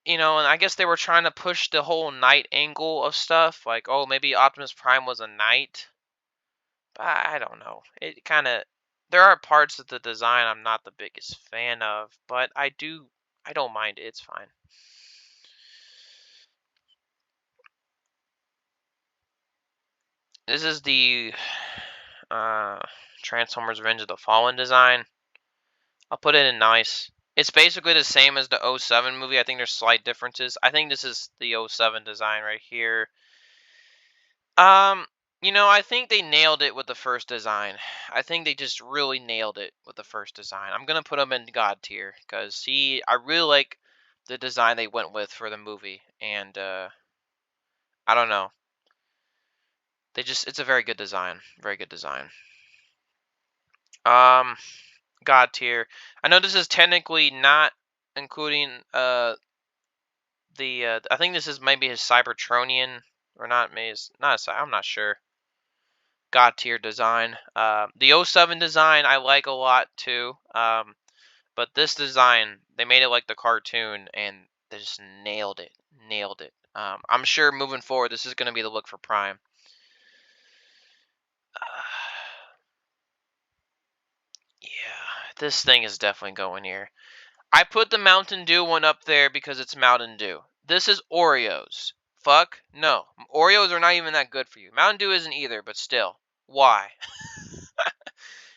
and I guess they were trying to push the whole night angle of stuff, like, oh, maybe Optimus Prime was a knight. But I don't know. It kind of there are parts of the design I'm not the biggest fan of, but I don't mind it. It's fine. This is the Transformers Revenge of the Fallen design. I'll put it in nice. It's basically the same as the '07 movie. I think there's slight differences. I think this is the '07 design right here. Um, I think they nailed it with the first design. I think they just really nailed it with the first design. I'm gonna put them in God tier because see, I really like the design they went with for the movie, and I don't know. It's a very good design, very good design. Um, God tier. I know this is technically not including the I think this is maybe his Cybertronian or not. Maybe it's not. I'm not sure. God tier design. The '07 design I like a lot too. But this design they made it like the cartoon and they just nailed it. Nailed it. I'm sure moving forward this is going to be the look for Prime. Yeah, this thing is definitely going here. I put the Mountain Dew one up there because it's Mountain Dew. This is Oreos. Fuck no. Oreos are not even that good for you. Mountain Dew isn't either, but still. Why?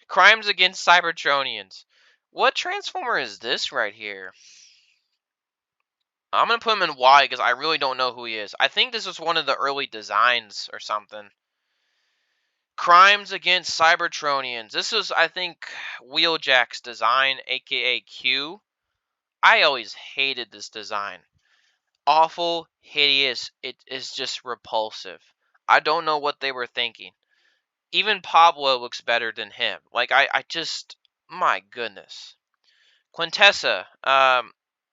Crimes against Cybertronians. What Transformer is this right here? I'm going to put him in Y because I really don't know who he is. I think this was one of the early designs or something. Crimes against Cybertronians. This was, I think, Wheeljack's design, aka Q. I always hated this design. Awful, hideous. It is just repulsive. I don't know what they were thinking. Even Pablo looks better than him. Like I just, my goodness. Quintessa.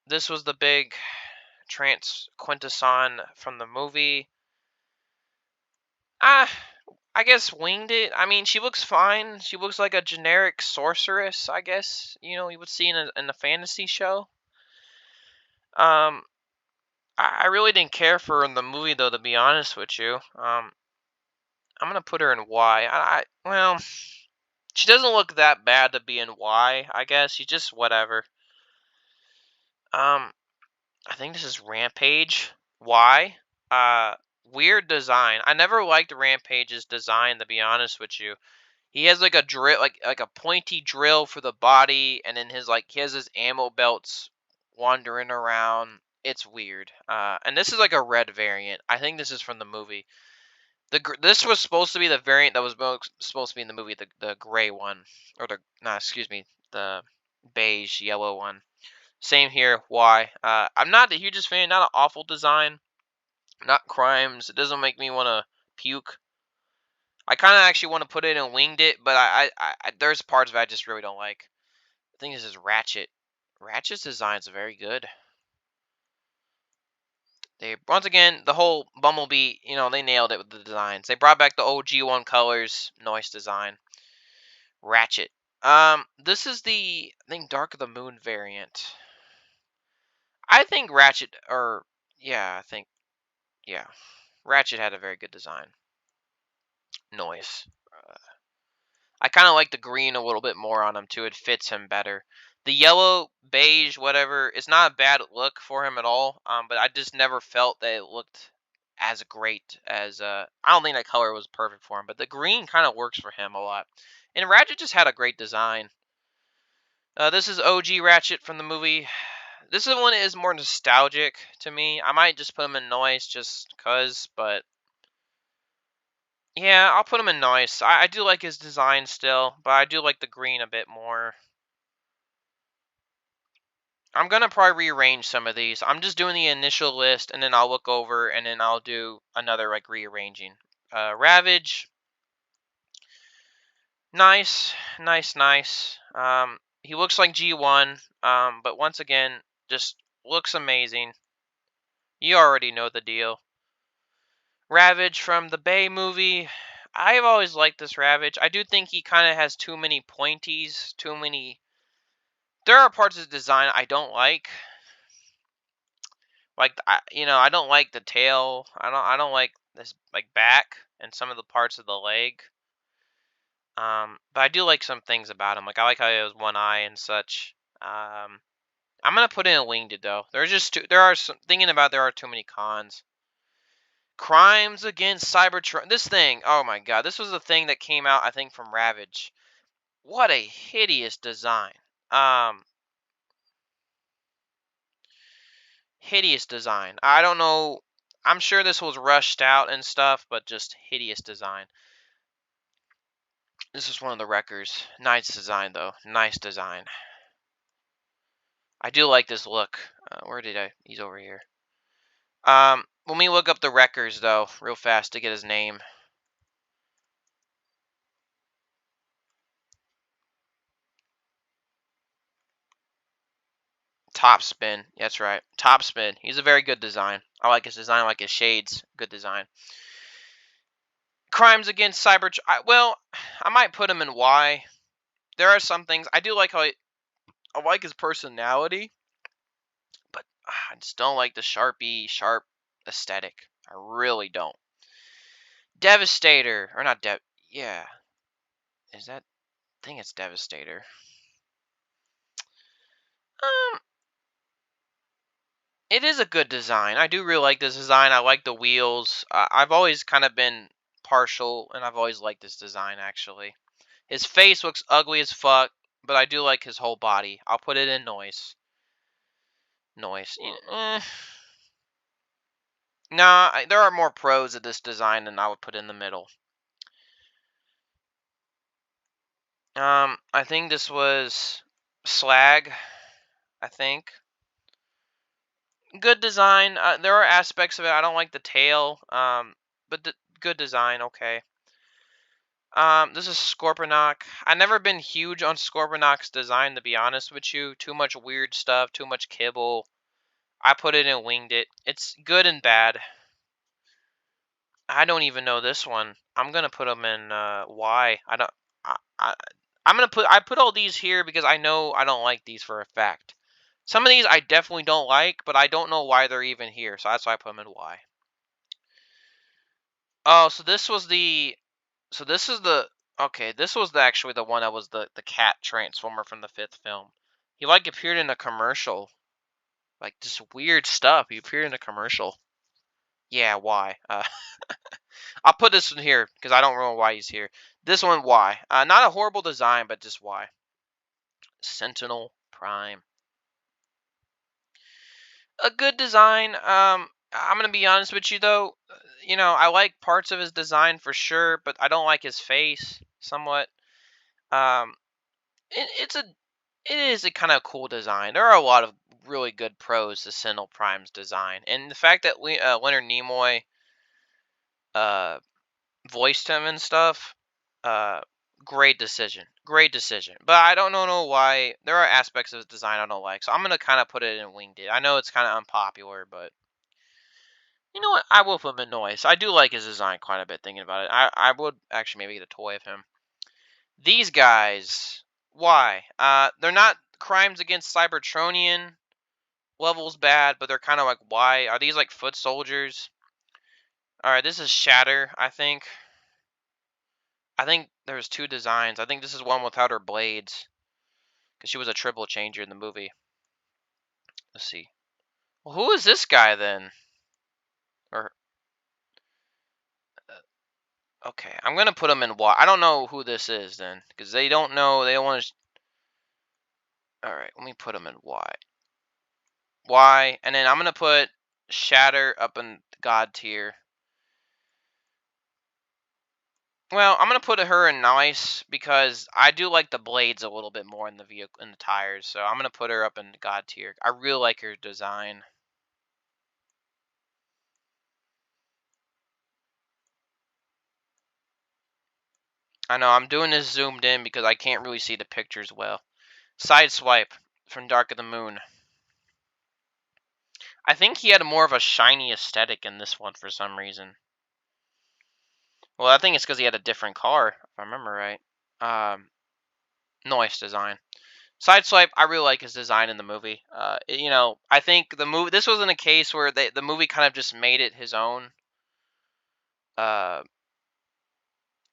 This was the big Quintesson from the movie. Ah, I guess winged it. I mean, she looks fine. She looks like a generic sorceress. I guess you would see in a fantasy show. Um, I really didn't care for her in the movie though, to be honest with you. I'm gonna put her in Y. Well, she doesn't look that bad to be in Y. I guess she's just whatever. Um, I think this is Rampage. Y. Uh, Weird design. I never liked Rampage's design, to be honest with you. He has like a drill, like a pointy drill for the body, and then he has his ammo belts wandering around. It's weird. And this is like a red variant. I think this is from the movie. This was supposed to be the variant that was supposed to be in the movie, the gray one, or excuse me, the beige yellow one. Same here. Why? I'm not the hugest fan. Not an awful design. Not crimes. It doesn't make me want to puke. I kind of actually want to put it in winged it, but there's parts of it I just really don't like. I think this is Ratchet. Ratchet's design is very good. They once again the whole Bumblebee, they nailed it with the designs. They brought back the old G1 colors, nice design. Ratchet. This is the I think Dark of the Moon variant. I think Ratchet, or yeah, yeah, Ratchet had a very good design. Noise. I kind of like the green a little bit more on him too. It fits him better. The yellow, beige, whatever, it's not a bad look for him at all. But I just never felt that it looked as great as I don't think that color was perfect for him, but the green kind of works for him a lot. And Ratchet just had a great design. This is OG Ratchet from the movie. This is one that is more nostalgic to me. I might just put him in noise just cause, but yeah, I'll put him in nice. I do like his design still, but I do like the green a bit more. I'm gonna probably rearrange some of these. I'm just doing the initial list, and then I'll look over, and then I'll do another like rearranging. Ravage, nice, nice, nice. He looks like G1, but once again, just looks amazing. You already know the deal. Ravage from the Bay movie. I've always liked this Ravage. I do think he kind of has too many pointies, too many. There are parts of the design I don't like. Like I don't like the tail. I don't like this like back and some of the parts of the leg. But I do like some things about him. Like I like how he has one eye and such. I'm gonna put in a winged though. There's just there are some thinking about there are too many cons. Crimes Against Cybertron. This thing, oh my god, this was the thing that came out, I think, from Ravage. What a hideous design. Um, Hideous design. I don't know. I'm sure this was rushed out and stuff, but just hideous design. This is one of the wreckers. Nice design, though. Nice design. I do like this look. Where did I? He's over here. Let me look up the wreckers, though, real fast to get his name. Topspin. That's right. Topspin. He's a very good design. I like his design. I like his shades. Good design. Crimes Against Cybertron. Well, I might put him in Y. There are some things I do like. How I like his personality, but I just don't like the sharp aesthetic. I really don't. Devastator, or not yeah. Is that? I think it's Devastator. Um, it is a good design. I do really like this design. I like the wheels. I've always kind of been partial, and I've always liked this design, actually. His face looks ugly as fuck, but I do like his whole body. I'll put it in noise. Noise. Nah, there are more pros of this design than I would put in the middle. I think this was Slag. I think. Good design. There are aspects of it. I don't like the tail. But good design. Okay. This is Scorponok. I've never been huge on Scorponok's design, to be honest with you. Too much weird stuff. Too much kibble. I put it in Winged It. It's good and bad. I don't even know this one. I'm gonna put them in Y. I don't. I I'm gonna put. I put all these here because I know I don't like these for a fact. Some of these I definitely don't like, but I don't know why they're even here. So that's why I put them in Y. Oh, so this was the. So this is the. Okay, this was actually the one that was the cat transformer from the fifth film. He like appeared in a commercial. Like just weird stuff. He appeared in a commercial. Yeah, why? I'll put this one here because I don't know why he's here. This one, why? Not a horrible design, but just why? Sentinel Prime. A good design. I'm gonna be honest with you though. You know, I like parts of his design for sure, but I don't like his face somewhat. Um, it is a kind of cool design. There are a lot of really good pros to Sentinel Prime's design, and the fact that Leonard Nimoy uh voiced him and stuff. Uh, Great decision. Great decision. But I don't know why. There are aspects of his design I don't like. So I'm going to kind of put it in Winged It. I know it's kind of unpopular, but you know what? I will put him in Noise. I do like his design quite a bit thinking about it. I would actually maybe get a toy of him. These guys, why? They're not Crimes Against Cybertronian levels bad, but they're kind of like, why? Are these like foot soldiers? Alright, this is Shatter, I think. I think there's two designs. I think this is one without her blades. Because she was a triple changer in the movie. Let's see. Well, who is this guy then? Or okay, I'm gonna put him in Y. I don't know who this is then, because they don't know. They don't want to. All right, let me put him in Y. Y, and then I'm gonna put Shatter up in God tier. Well, I'm gonna put her in nice because I do like the blades a little bit more in the vehicle, in the tires. So I'm gonna put her up in God tier. I really like her design. I know I'm doing this zoomed in because I can't really see the pictures well. Sideswipe from Dark of the Moon. I think he had more of a shiny aesthetic in this one for some reason. Well, I think it's because he had a different car, if I remember right. Nice design. Sideswipe, I really like his design in the movie. You know, I think the movie. This wasn't a case where the movie kind of just made it his own. Uh,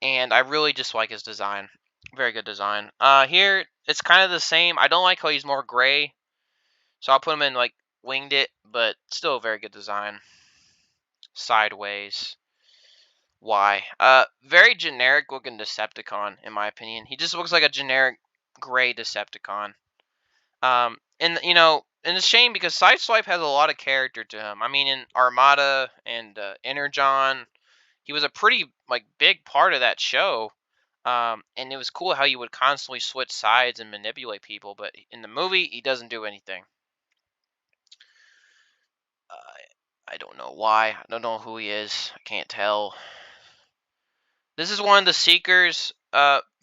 and I really just like his design. Very good design. Here it's kind of the same. I don't like how he's more gray, so I'll put him in like Winged It, but still a very good design. sideways. Why? Very generic looking Decepticon, in my opinion. He just looks like a generic gray Decepticon. And and it's a shame because Sideswipe has a lot of character to him. I mean, in Armada and Energon, he was a pretty big part of that show. And it was cool how you would constantly switch sides and manipulate people. But in the movie, he doesn't do anything. I don't know why. I don't know who he is. I can't tell. This is one of the Seekers.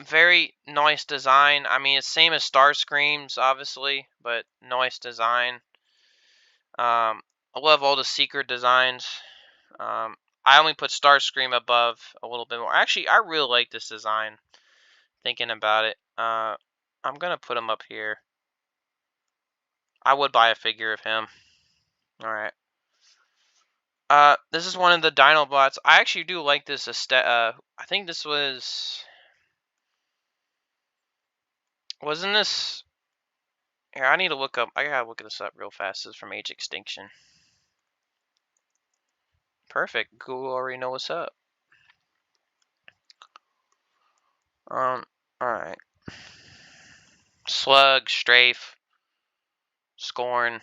Very nice design. I mean, it's same as Starscream's, obviously, but nice design. I love all the Seeker designs. I only put Starscream above a little bit more. Actually, I really like this design. Thinking about it, I'm gonna put him up here. I would buy a figure of him. All right. This is one of the Dinobots. I actually do like this I think this wasn't this. Here, I need to look up. I gotta look this up real fast. This is from Age Extinction. Perfect. Google already know what's up. All right. Slug, Strafe, Scorn.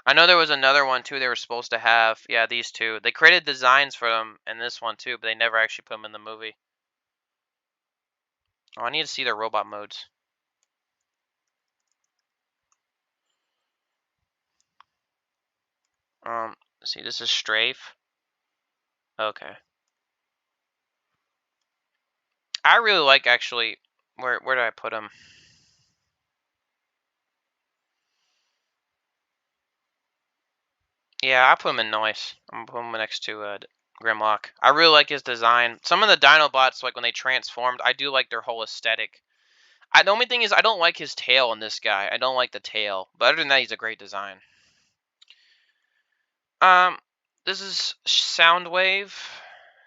I know there was another one too they were supposed to have. Yeah, these two. They created designs for them in this one too, but they never actually put them in the movie. Oh, I need to see their robot modes. Let's see, this is Strafe. Okay. I really like actually. Where do I put him? Yeah, I put him in noise. I'm gonna put him next to Grimlock. I really like his design. Some of the Dinobots, like when they transformed, I do like their whole aesthetic. The only thing is I don't like his tail in this guy. I don't like the tail. But other than that, he's a great design. This is Soundwave.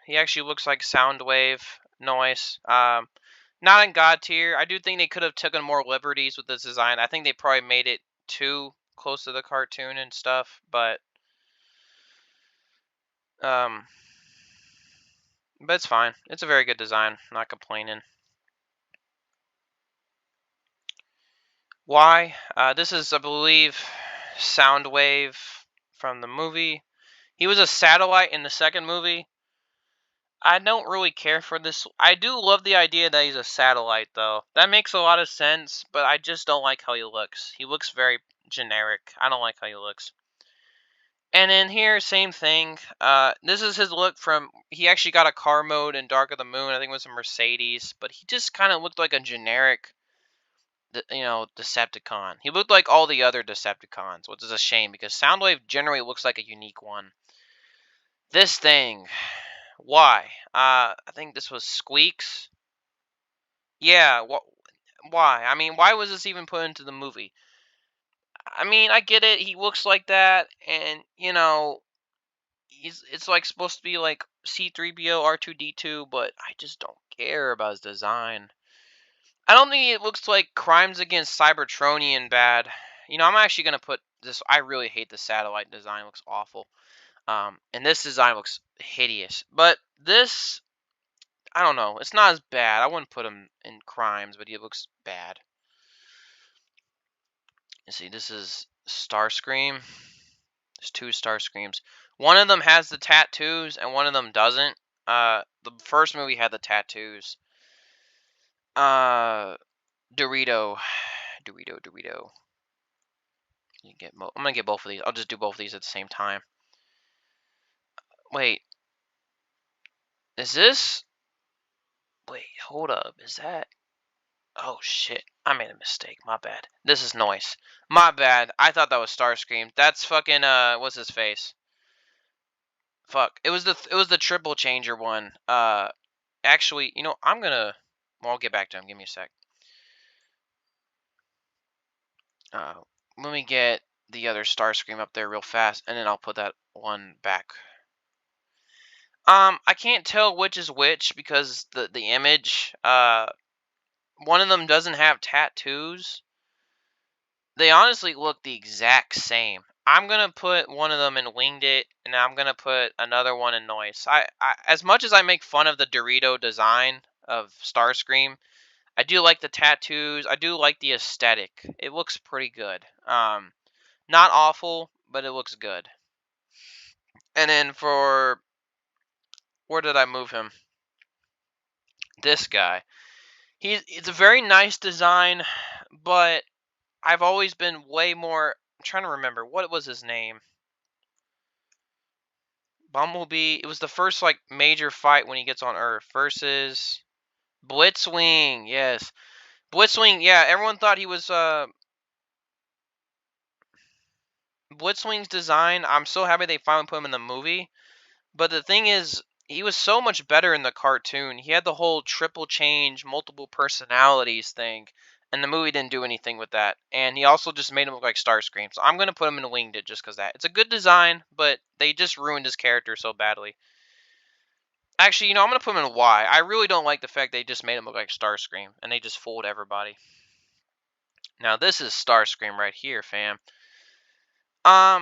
He actually looks like Soundwave. Noise. Not in God tier. I do think they could have taken more liberties with this design. I think they probably made it too close to the cartoon and stuff, but it's fine. It's a very good design. Not complaining. Why? This is, I believe, Soundwave from the movie. He was a satellite in the second movie. I don't really care for this. I do love the idea that he's a satellite, though. That makes a lot of sense, but I just don't like how he looks. He looks very generic. I don't like how he looks. And in here, same thing. This is his look from. He actually got a car mode in Dark of the Moon. I think it was a Mercedes, but he just kind of looked like a generic, Decepticon. He looked like all the other Decepticons, which is a shame because Soundwave generally looks like a unique one. This thing, why? I think this was Squeaks. Yeah, why? I mean, why was this even put into the movie? I mean, I get it. He looks like that, and it's like supposed to be like C3PO, R2D2, but I just don't care about his design. I don't think it looks like Crimes Against Cybertronian bad. I'm actually gonna put this. I really hate the satellite design. It looks awful. And this design looks hideous. But this, I don't know. It's not as bad. I wouldn't put him in Crimes, but he looks bad. You see, this is Starscream. There's two Starscreams. One of them has the tattoos, and one of them doesn't. The first movie had the tattoos. Dorito. I'm gonna get both of these. I'll just do both of these at the same time. Wait. Is this? Wait, hold up. Is that? Oh shit. I made a mistake. My bad. This is Noise. My bad. I thought that was Starscream. That's fucking what's his face? Fuck. It was the triple changer one. Actually, I'm gonna I'll get back to him. Give me a sec. Let me get the other Starscream up there real fast, and then I'll put that one back. I can't tell which is which because the image. One of them doesn't have tattoos. They honestly look the exact same. I'm gonna put one of them in Winged It, and I'm gonna put another one in Noise. As much as I make fun of the Dorito design of Starscream, I do like the tattoos. I do like the aesthetic. It looks pretty good. Not awful, but it looks good. And then for where did I move him? This guy. It's a very nice design, but I've always been way more. I'm trying to remember what was his name. Bumblebee. It was the first like major fight when he gets on Earth versus Blitzwing. Yes, Blitzwing. Yeah, everyone thought he was Blitzwing's design. I'm so happy they finally put him in the movie. But the thing is, he was so much better in the cartoon. He had the whole triple change, multiple personalities thing, and the movie didn't do anything with that. And he also just made him look like Starscream. So I'm gonna put him in Winged It just because that. It's a good design, but they just ruined his character so badly. Actually, I'm gonna put him in Y. I really don't like the fact they just made him look like Starscream, and they just fooled everybody. Now this is Starscream right here, fam. A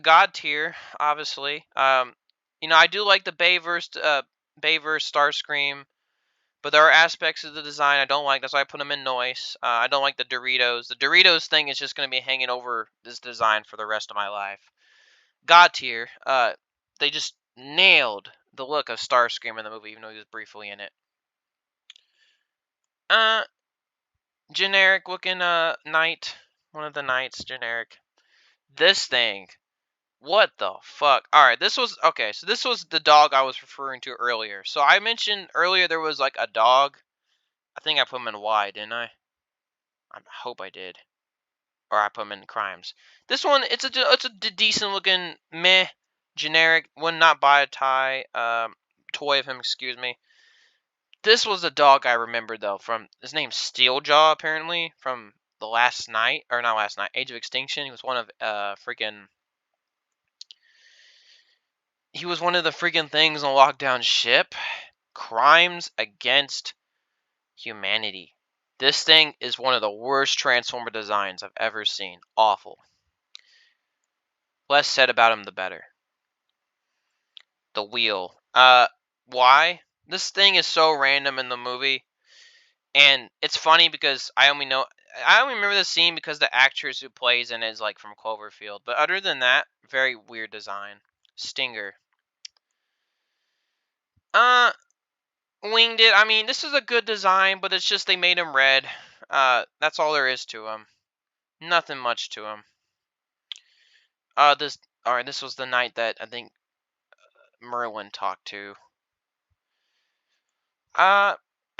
god tier, obviously. I do like the Bayverse Starscream, but there are aspects of the design I don't like. That's why I put them in Noise. I don't like the Doritos. The Doritos thing is just going to be hanging over this design for the rest of my life. God tier. They just nailed the look of Starscream in the movie, even though he was briefly in it. Generic looking knight. One of the knights, generic. This thing. What the fuck? Alright, this was... Okay, so this was the dog I was referring to earlier. So I mentioned earlier there was, like, a dog. I think I put him in Y, didn't I? I hope I did. Or I put him in Crimes. This one, it's a decent-looking, meh, generic. Would not buy a toy of him, excuse me. This was a dog I remembered, though, from... His name's Steeljaw, apparently, from The Last Night. Or not Last Night, Age of Extinction. He was one of, freaking... He was one of the freaking things on Lockdown Ship. Crimes Against Humanity. This thing is one of the worst Transformer designs I've ever seen. Awful. Less said about him, the better. The wheel. Why? This thing is so random in the movie. And it's funny because I only remember the scene because the actress who plays in it is like from Cloverfield. But other than that, very weird design. Stinger. Winged It. I mean, this is a good design, but it's just they made him red. That's all there is to him. Nothing much to him. This was the night that I think Merlin talked to. I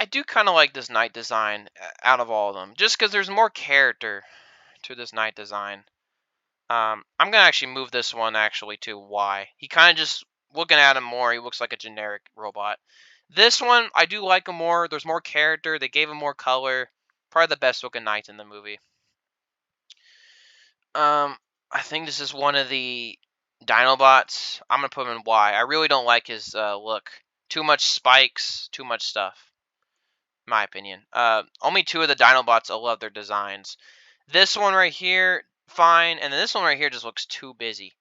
do kind of like this knight design out of all of them, just because there's more character to this knight design. I'm gonna actually move this one actually to Y. He kind of just looking at him more. He looks like a generic robot. This one, I do like him more. There's more character. They gave him more color. Probably the best looking knight in the movie. I think this is one of the Dinobots. I'm gonna put him in Y. I really don't like his look. Too much spikes. Too much stuff. In my opinion. Only two of the Dinobots I love their designs. This one right here, fine, and then this one right here just looks too busy.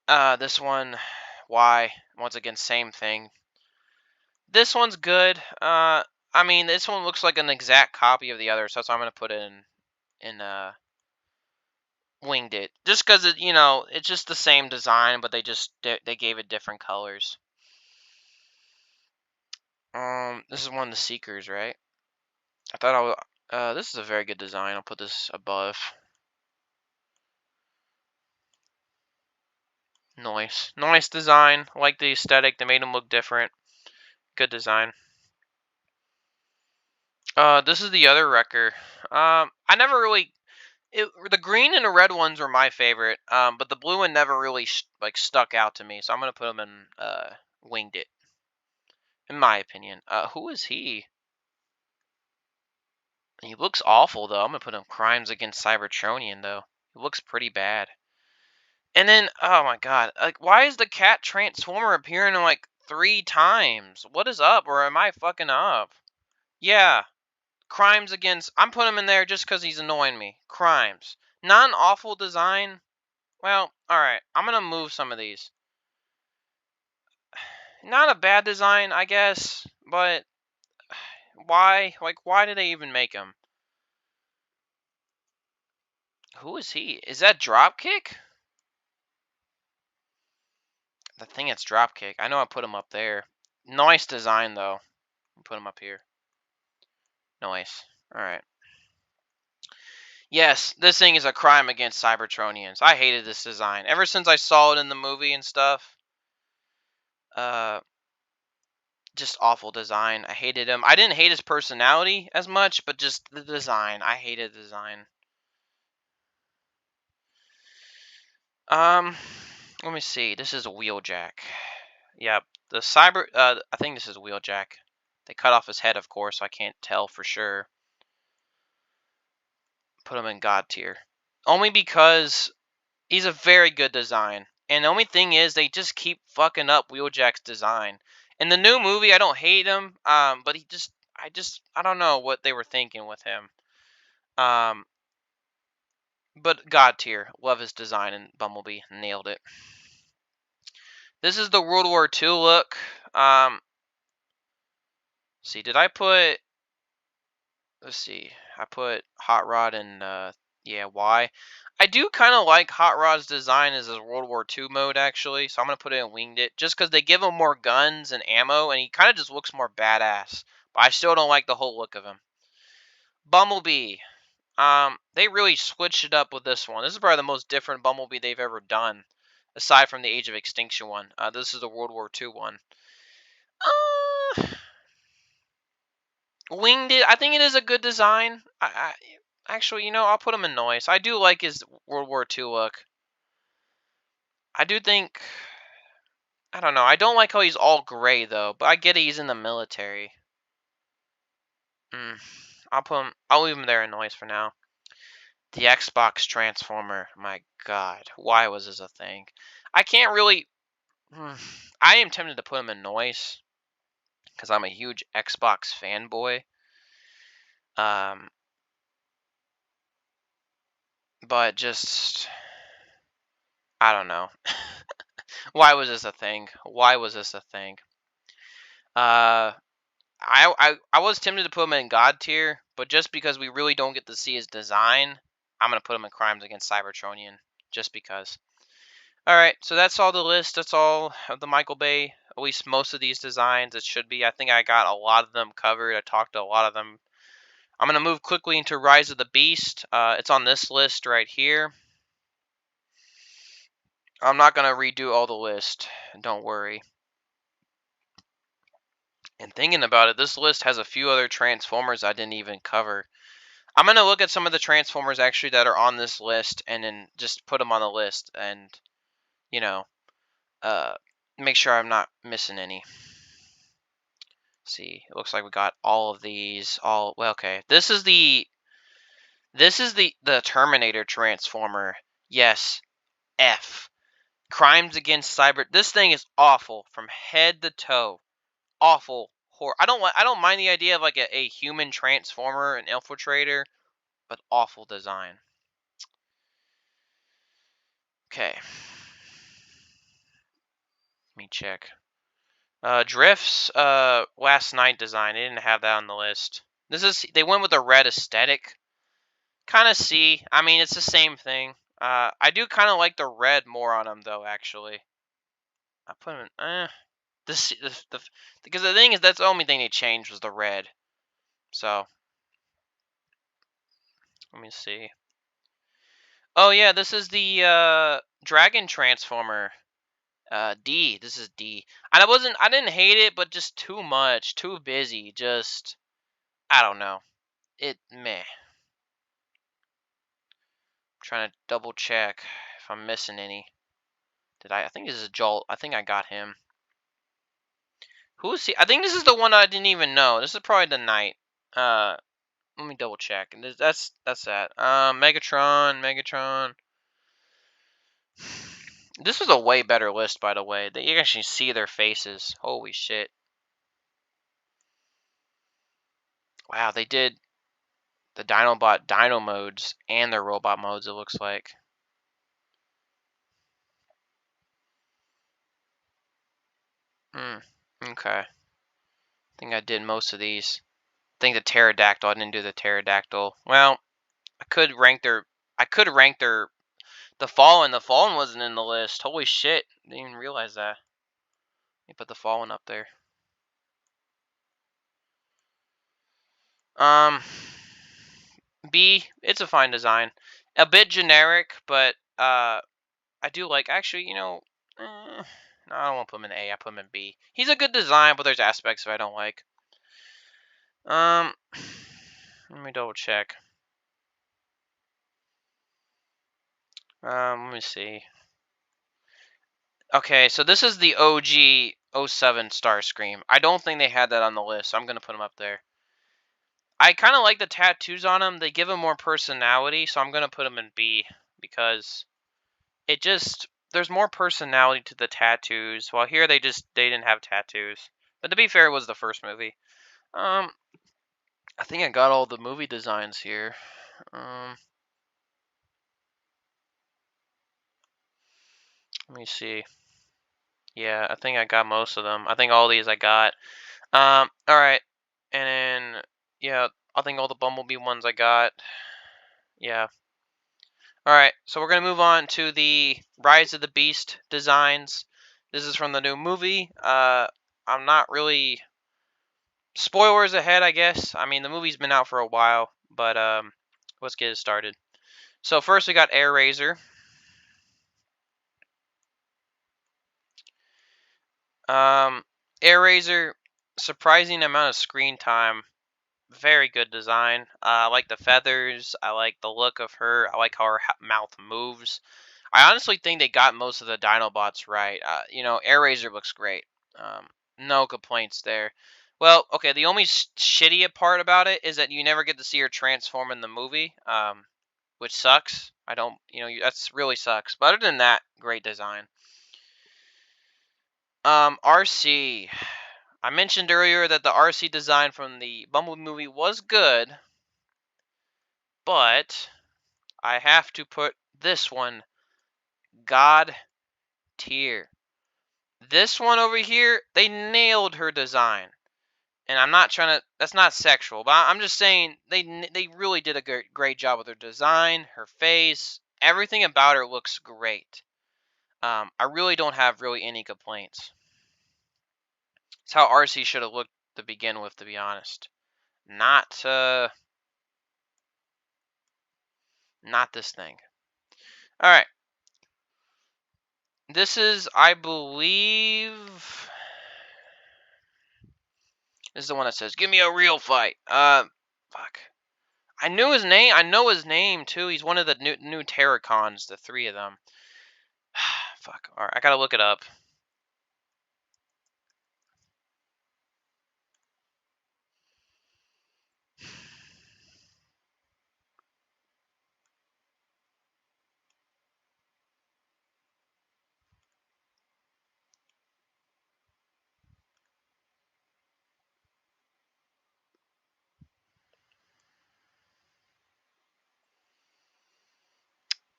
This one, Y. Once again, same thing. This one's good. I mean, this one looks like an exact copy of the other, so that's why I'm gonna put it in Winged It. Just because it's just the same design, but they gave it different colors. This is one of the Seekers, right? I thought I would. This is a very good design. I'll put this above. Nice design. I like the aesthetic. They made them look different. Good design. This is the other Wrecker. I never really. The green and the red ones were my favorite. But the blue one never really stuck out to me. So I'm gonna put them in Winged It. In my opinion. Who is he? He looks awful though. I'm gonna put him Crimes Against Cybertronian though. He looks pretty bad. And then, oh my god, like why is the cat Transformer appearing like 3 times? What is up, or am I fucking up? Yeah, Crimes Against. I'm putting him in there just because he's annoying me. Crimes. Not an awful design, Well, alright. I'm gonna move some of these. Not a bad design, I guess, but why? Like, why did they even make him? Who is he? Is that Dropkick? The thing that's Dropkick. I know I put him up there. Nice design, though. Put him up here. Nice. Alright. Yes, this thing is a crime against Cybertronians. I hated this design. Ever since I saw it in the movie and stuff. Uh, just awful design. I hated him. I didn't hate his personality as much, but just the design. I hated the design. Let me see. This is a Wheeljack. Yep. The Cyber. I think this is Wheeljack. They cut off his head, of course. So I can't tell for sure. Put him in God tier. Only because he's a very good design. And the only thing is, they just keep fucking up Wheeljack's design. In the new movie, I don't hate him. But I don't know what they were thinking with him. But God tier. Love his design in Bumblebee. Nailed it. This is the World War II look. See, did I put... Let's see. I put Hot Rod and, yeah, Y. I do kind of like Hot Rod's design as his World War II mode, actually. So I'm going to put it in Winged It. Just because they give him more guns and ammo, and he kind of just looks more badass. But I still don't like the whole look of him. Bumblebee. They really switched it up with this one. This is probably the most different Bumblebee they've ever done, aside from the Age of Extinction one. This is the World War II one. Winged It. I think it is a good design. Actually, I'll put him in noise. I do like his World War II look. I do think. I don't know. I don't like how he's all gray though, but I get it. He's in the military. I'll put him. I'll leave him there in noise for now. The Xbox Transformer. My God, why was this a thing? I can't really. I am tempted to put him in noise because I'm a huge Xbox fanboy. But just I don't know. Why was this a thing? Why was this a thing? I was tempted to put him in God tier, but just because we really don't get to see his design, I'm gonna put him in Crimes Against Cybertronian, just because. All right, so that's all the list. That's all of the Michael Bay. At least most of these designs. It should be. I think I got a lot of them covered. I talked to a lot of them. I'm gonna move quickly into Rise of the Beast. It's on this list right here. I'm not gonna redo all the list. Don't worry. And thinking about it, this list has a few other Transformers I didn't even cover. I'm going to look at some of the Transformers actually that are on this list and then just put them on the list and, you know, make sure I'm not missing any. See, it looks like we got all of these. Well, okay. This is the Terminator Transformer. Yes, F. Crimes Against Cyber. This thing is awful from head to toe. Awful. I don't mind the idea of like a human transformer, an infiltrator, but awful design. Okay. Let me check. Drift's Last Night design. They didn't have that on the list. They went with a red aesthetic. Kind of see. I mean, it's the same thing. I do kind of like the red more on them though. Actually, I put them in. Because the thing is, that's the only thing they changed was the red. So let me see. Oh yeah, this is the Dragon Transformer. D. This is D. And I didn't hate it, but just too much, too busy. Just I don't know. Meh. Trying to double check if I'm missing any. I think this is Jolt. I think I got him. Who is he? I think this is the one I didn't even know. This is probably the Knight. Let me double check. That's that. Megatron. This was a way better list, by the way. You can actually see their faces. Holy shit. Wow, they did the Dinobot Dino modes and their robot modes, it looks like. Okay. I think I did most of these. I think the pterodactyl. I didn't do the pterodactyl. Well, I could rank their. I could rank their. The Fallen. The Fallen wasn't in the list. Holy shit! Didn't even realize that. Let me put the Fallen up there. Um, B. It's a fine design. A bit generic, but I do like. Actually, no, I don't want to put him in A. I put him in B. He's a good design, but there's aspects that I don't like. Um, let me double check. Let me see. Okay, so this is the OG 07 Starscream. I don't think they had that on the list, so I'm gonna put him up there. I kind of like the tattoos on him. They give him more personality, so I'm gonna put him in B because it just there's more personality to the tattoos. While here they didn't have tattoos. But to be fair, it was the first movie. I think I got all the movie designs here. Let me see. Yeah, I think I got most of them. I think all these I got. All right, and then yeah, I think all the Bumblebee ones I got. Yeah. All right, so we're gonna move on to the Rise of the Beast designs. This is from the new movie. I'm not really spoilers ahead, I guess. I mean, the movie's been out for a while, but let's get it started. So first we got Airazor. Airazor, surprising amount of screen time. Very good design. I like the feathers. I like the look of her. I like how her mouth moves. I honestly think they got most of the Dinobots right. Airazor looks great. No complaints there. Well, okay, the only shitty part about it is that you never get to see her transform in the movie, which sucks. I don't, that's really sucks. But other than that, great design. RC. I mentioned earlier that the RC design from the Bumblebee movie was good, but I have to put this one God tier. This one over here, they nailed her design. And I'm not trying to, that's not sexual, but I'm just saying they really did a great job with her design, her face, everything about her looks great. I really don't have really any complaints. It's how RC should have looked to begin with, to be honest. Not this thing. All right. This is, I believe, this is the one that says, "Give me a real fight." Fuck. I knew his name. I know his name too. He's one of the new Terracons, the three of them. Fuck. All right, I gotta look it up.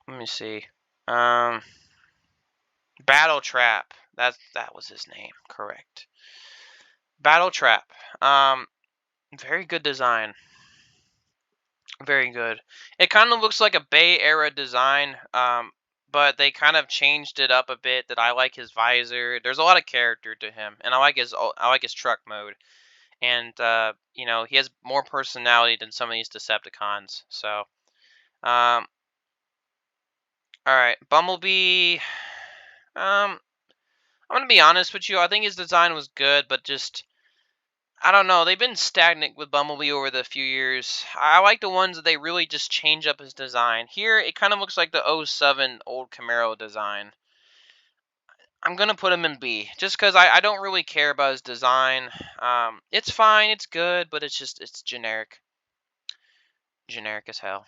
Let me see. Battle Trap. That was his name. Correct. Battle Trap. Very good design. Very good. It kind of looks like a Bay era design. But they kind of changed it up a bit. That I like his visor. There's a lot of character to him, and I like his truck mode. And he has more personality than some of these Decepticons. So, all right, Bumblebee. I'm gonna be honest with you. I think his design was good, but just I don't know. They've been stagnant with Bumblebee over the few years. I like the ones that they really just change up his design. Here, it kind of looks like the 07 old Camaro design. I'm gonna put him in B, just because I don't really care about his design. It's fine, it's good, but it's generic, generic as hell.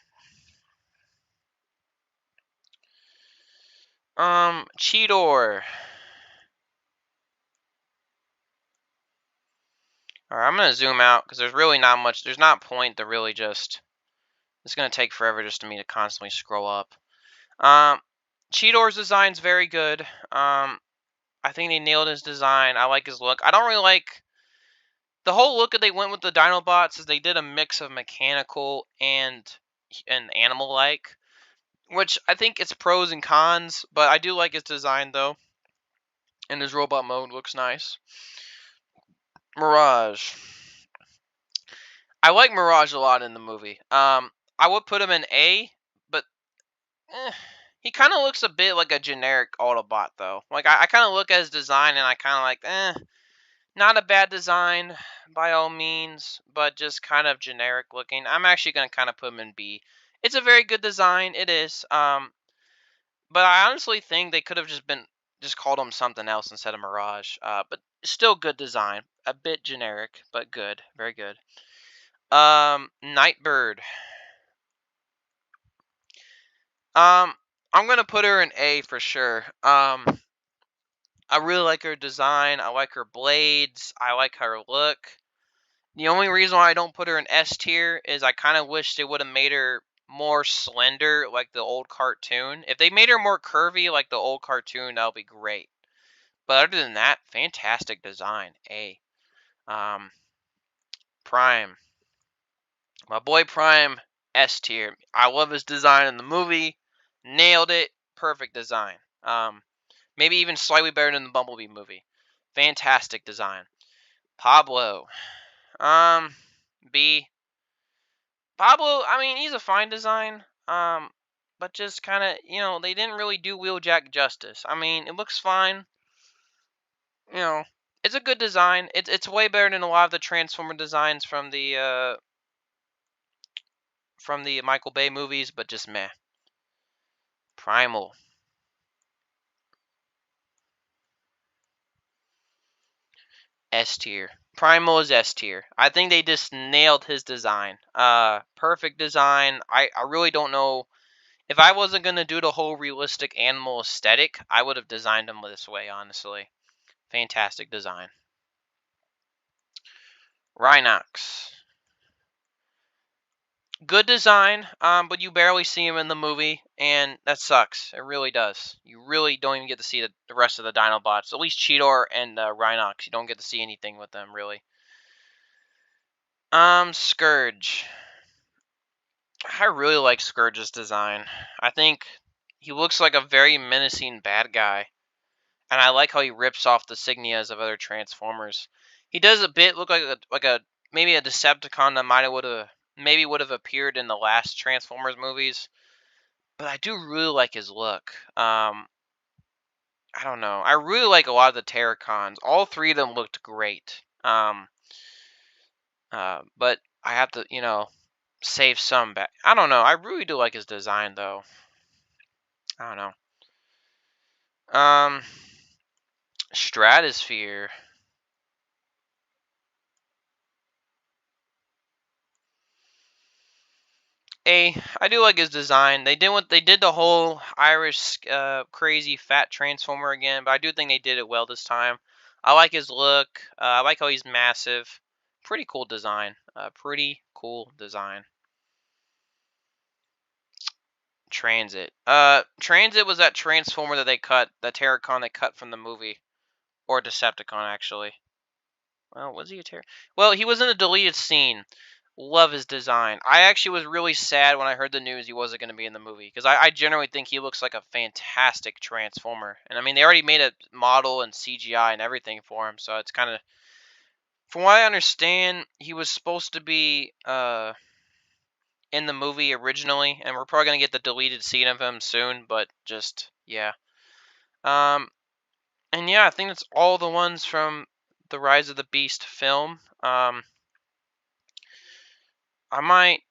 Cheetor. All right, I'm gonna zoom out because there's really not much. There's not point to really just. It's gonna take forever just to me to constantly scroll up. Cheetor's design's very good. I think they nailed his design. I like his look. I don't really like the whole look that they went with the Dinobots. Is they did a mix of mechanical and animal like, which I think it's pros and cons. But I do like his design though, and his robot mode looks nice. Mirage. I like Mirage a lot in the movie. I would put him in A, but he kind of looks a bit like a generic Autobot though. Like I kind of look at his design and I kind of like, not a bad design by all means, but just kind of generic looking. I'm actually gonna kind of put him in B. It's a very good design, it is. But I honestly think they could have just called him something else instead of Mirage. But still good design, a bit generic, but good, very good. Nightbird. I'm gonna put her in A for sure. I really like her design. I like her blades. I like her look. The only reason why I don't put her in S tier is I kind of wish they would have made her more slender like the old cartoon. If they made her more curvy like the old cartoon, that would be great. But other than that, fantastic design. A. Prime. My boy Prime, S tier. I love his design in the movie. Nailed it. Perfect design. Maybe even slightly better than the Bumblebee movie. Fantastic design. Pablo. B. Pablo, I mean, he's a fine design. But just kind of, they didn't really do Wheeljack justice. I mean, it looks fine. You know, it's a good design. It's way better than a lot of the Transformer designs from the Michael Bay movies, but just meh. Primal. S tier. Primal is S tier. I think they just nailed his design. Perfect design. I really don't know. If I wasn't gonna do the whole realistic animal aesthetic, I would have designed him this way, honestly. Fantastic design. Rhinox. Good design, but you barely see him in the movie, and that sucks. It really does. You really don't even get to see the rest of the Dinobots. At least Cheetor and Rhinox, you don't get to see anything with them, really. Scourge. I really like Scourge's design. I think he looks like a very menacing bad guy, and I like how he rips off the signias of other Transformers. He does a bit look like a maybe a Decepticon that would have appeared in the last Transformers movies, but I do really like his look. I don't know. I really like a lot of the Terracons. All three of them looked great. But I have to, save some back. I don't know. I really do like his design though. I don't know. Stratosphere. I do like his design. They did the whole Irish crazy fat transformer again, but I do think they did it well this time. I like his look. I like how he's massive. Pretty cool design. Pretty cool design. Transit. Transit was that transformer that they cut, the Terracon they cut from the movie, or Decepticon actually. Well, was he a Terra? Well, he was in a deleted scene. Love his design. I actually was really sad when I heard the news he wasn't going to be in the movie because I generally think he looks like a fantastic Transformer. And I mean, they already made a model and CGI and everything for him, so it's kind of, from what I understand, he was supposed to be in the movie originally, and we're probably going to get the deleted scene of him soon. But just yeah, and yeah, I think that's all the ones from the Rise of the Beast film. I might.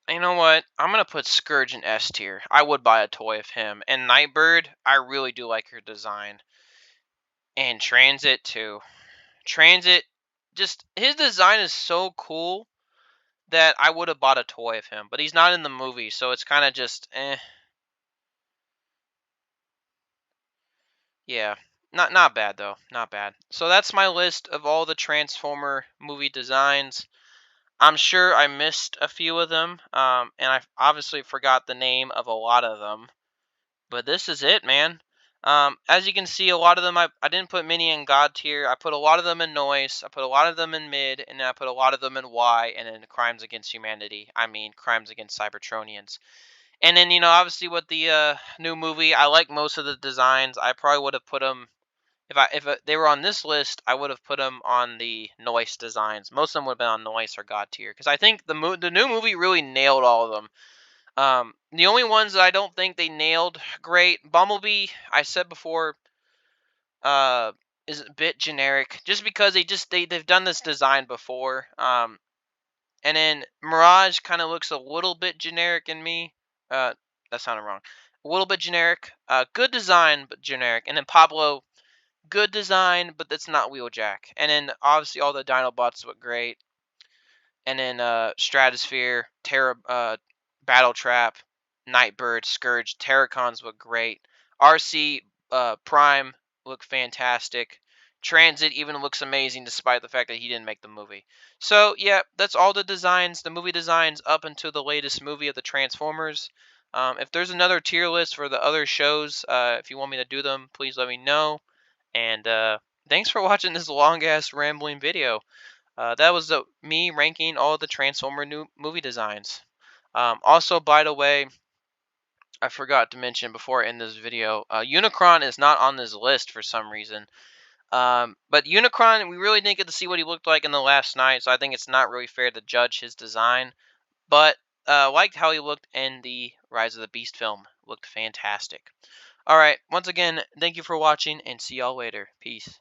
You know what? I'm gonna put Scourge in S tier. I would buy a toy of him. And Nightbird, I really do like her design. And Transit too. Transit, just his design is so cool that I would have bought a toy of him. But he's not in the movie, so it's kind of just Yeah, not bad though. Not bad. So that's my list of all the Transformer movie designs. I'm sure I missed a few of them, and I obviously forgot the name of a lot of them. But this is it, man. As you can see, a lot of them I didn't put many in God tier. I put a lot of them in noise. I put a lot of them in mid, and then I put a lot of them in Y, and then crimes against humanity. I mean, crimes against Cybertronians. And then obviously with the new movie, I like most of the designs. I probably would have put them if they were on this list. I would have put them on the noise designs. Most of them would have been on noise or God tier because I think the new movie really nailed all of them. The only ones that I don't think they nailed great, Bumblebee, I said before, uh, is a bit generic just because they've done this design before. And then Mirage kind of looks a little bit generic in me. That sounded wrong. A little bit generic. Good design but generic. And then Pablo, good design but that's not Wheeljack. And then obviously all the Dinobots look great. And then Stratosphere, Terra, Battle Trap, Nightbird, Scourge, Terracons look great. RC Prime look fantastic. Transit even looks amazing despite the fact that he didn't make the movie. So yeah, that's all the designs, the movie designs up until the latest movie of the Transformers. If there's another tier list for the other shows, if you want me to do them, please let me know. And thanks for watching this long ass rambling video. That was me ranking all the Transformer new movie designs. Also, by the way, I forgot to mention before I end this video, Unicron is not on this list for some reason. But Unicron, we really didn't get to see what he looked like in the last night, so I think it's not really fair to judge his design. But liked how he looked in the Rise of the Beast film. Looked fantastic. Alright, once again, thank you for watching, and see y'all later. Peace.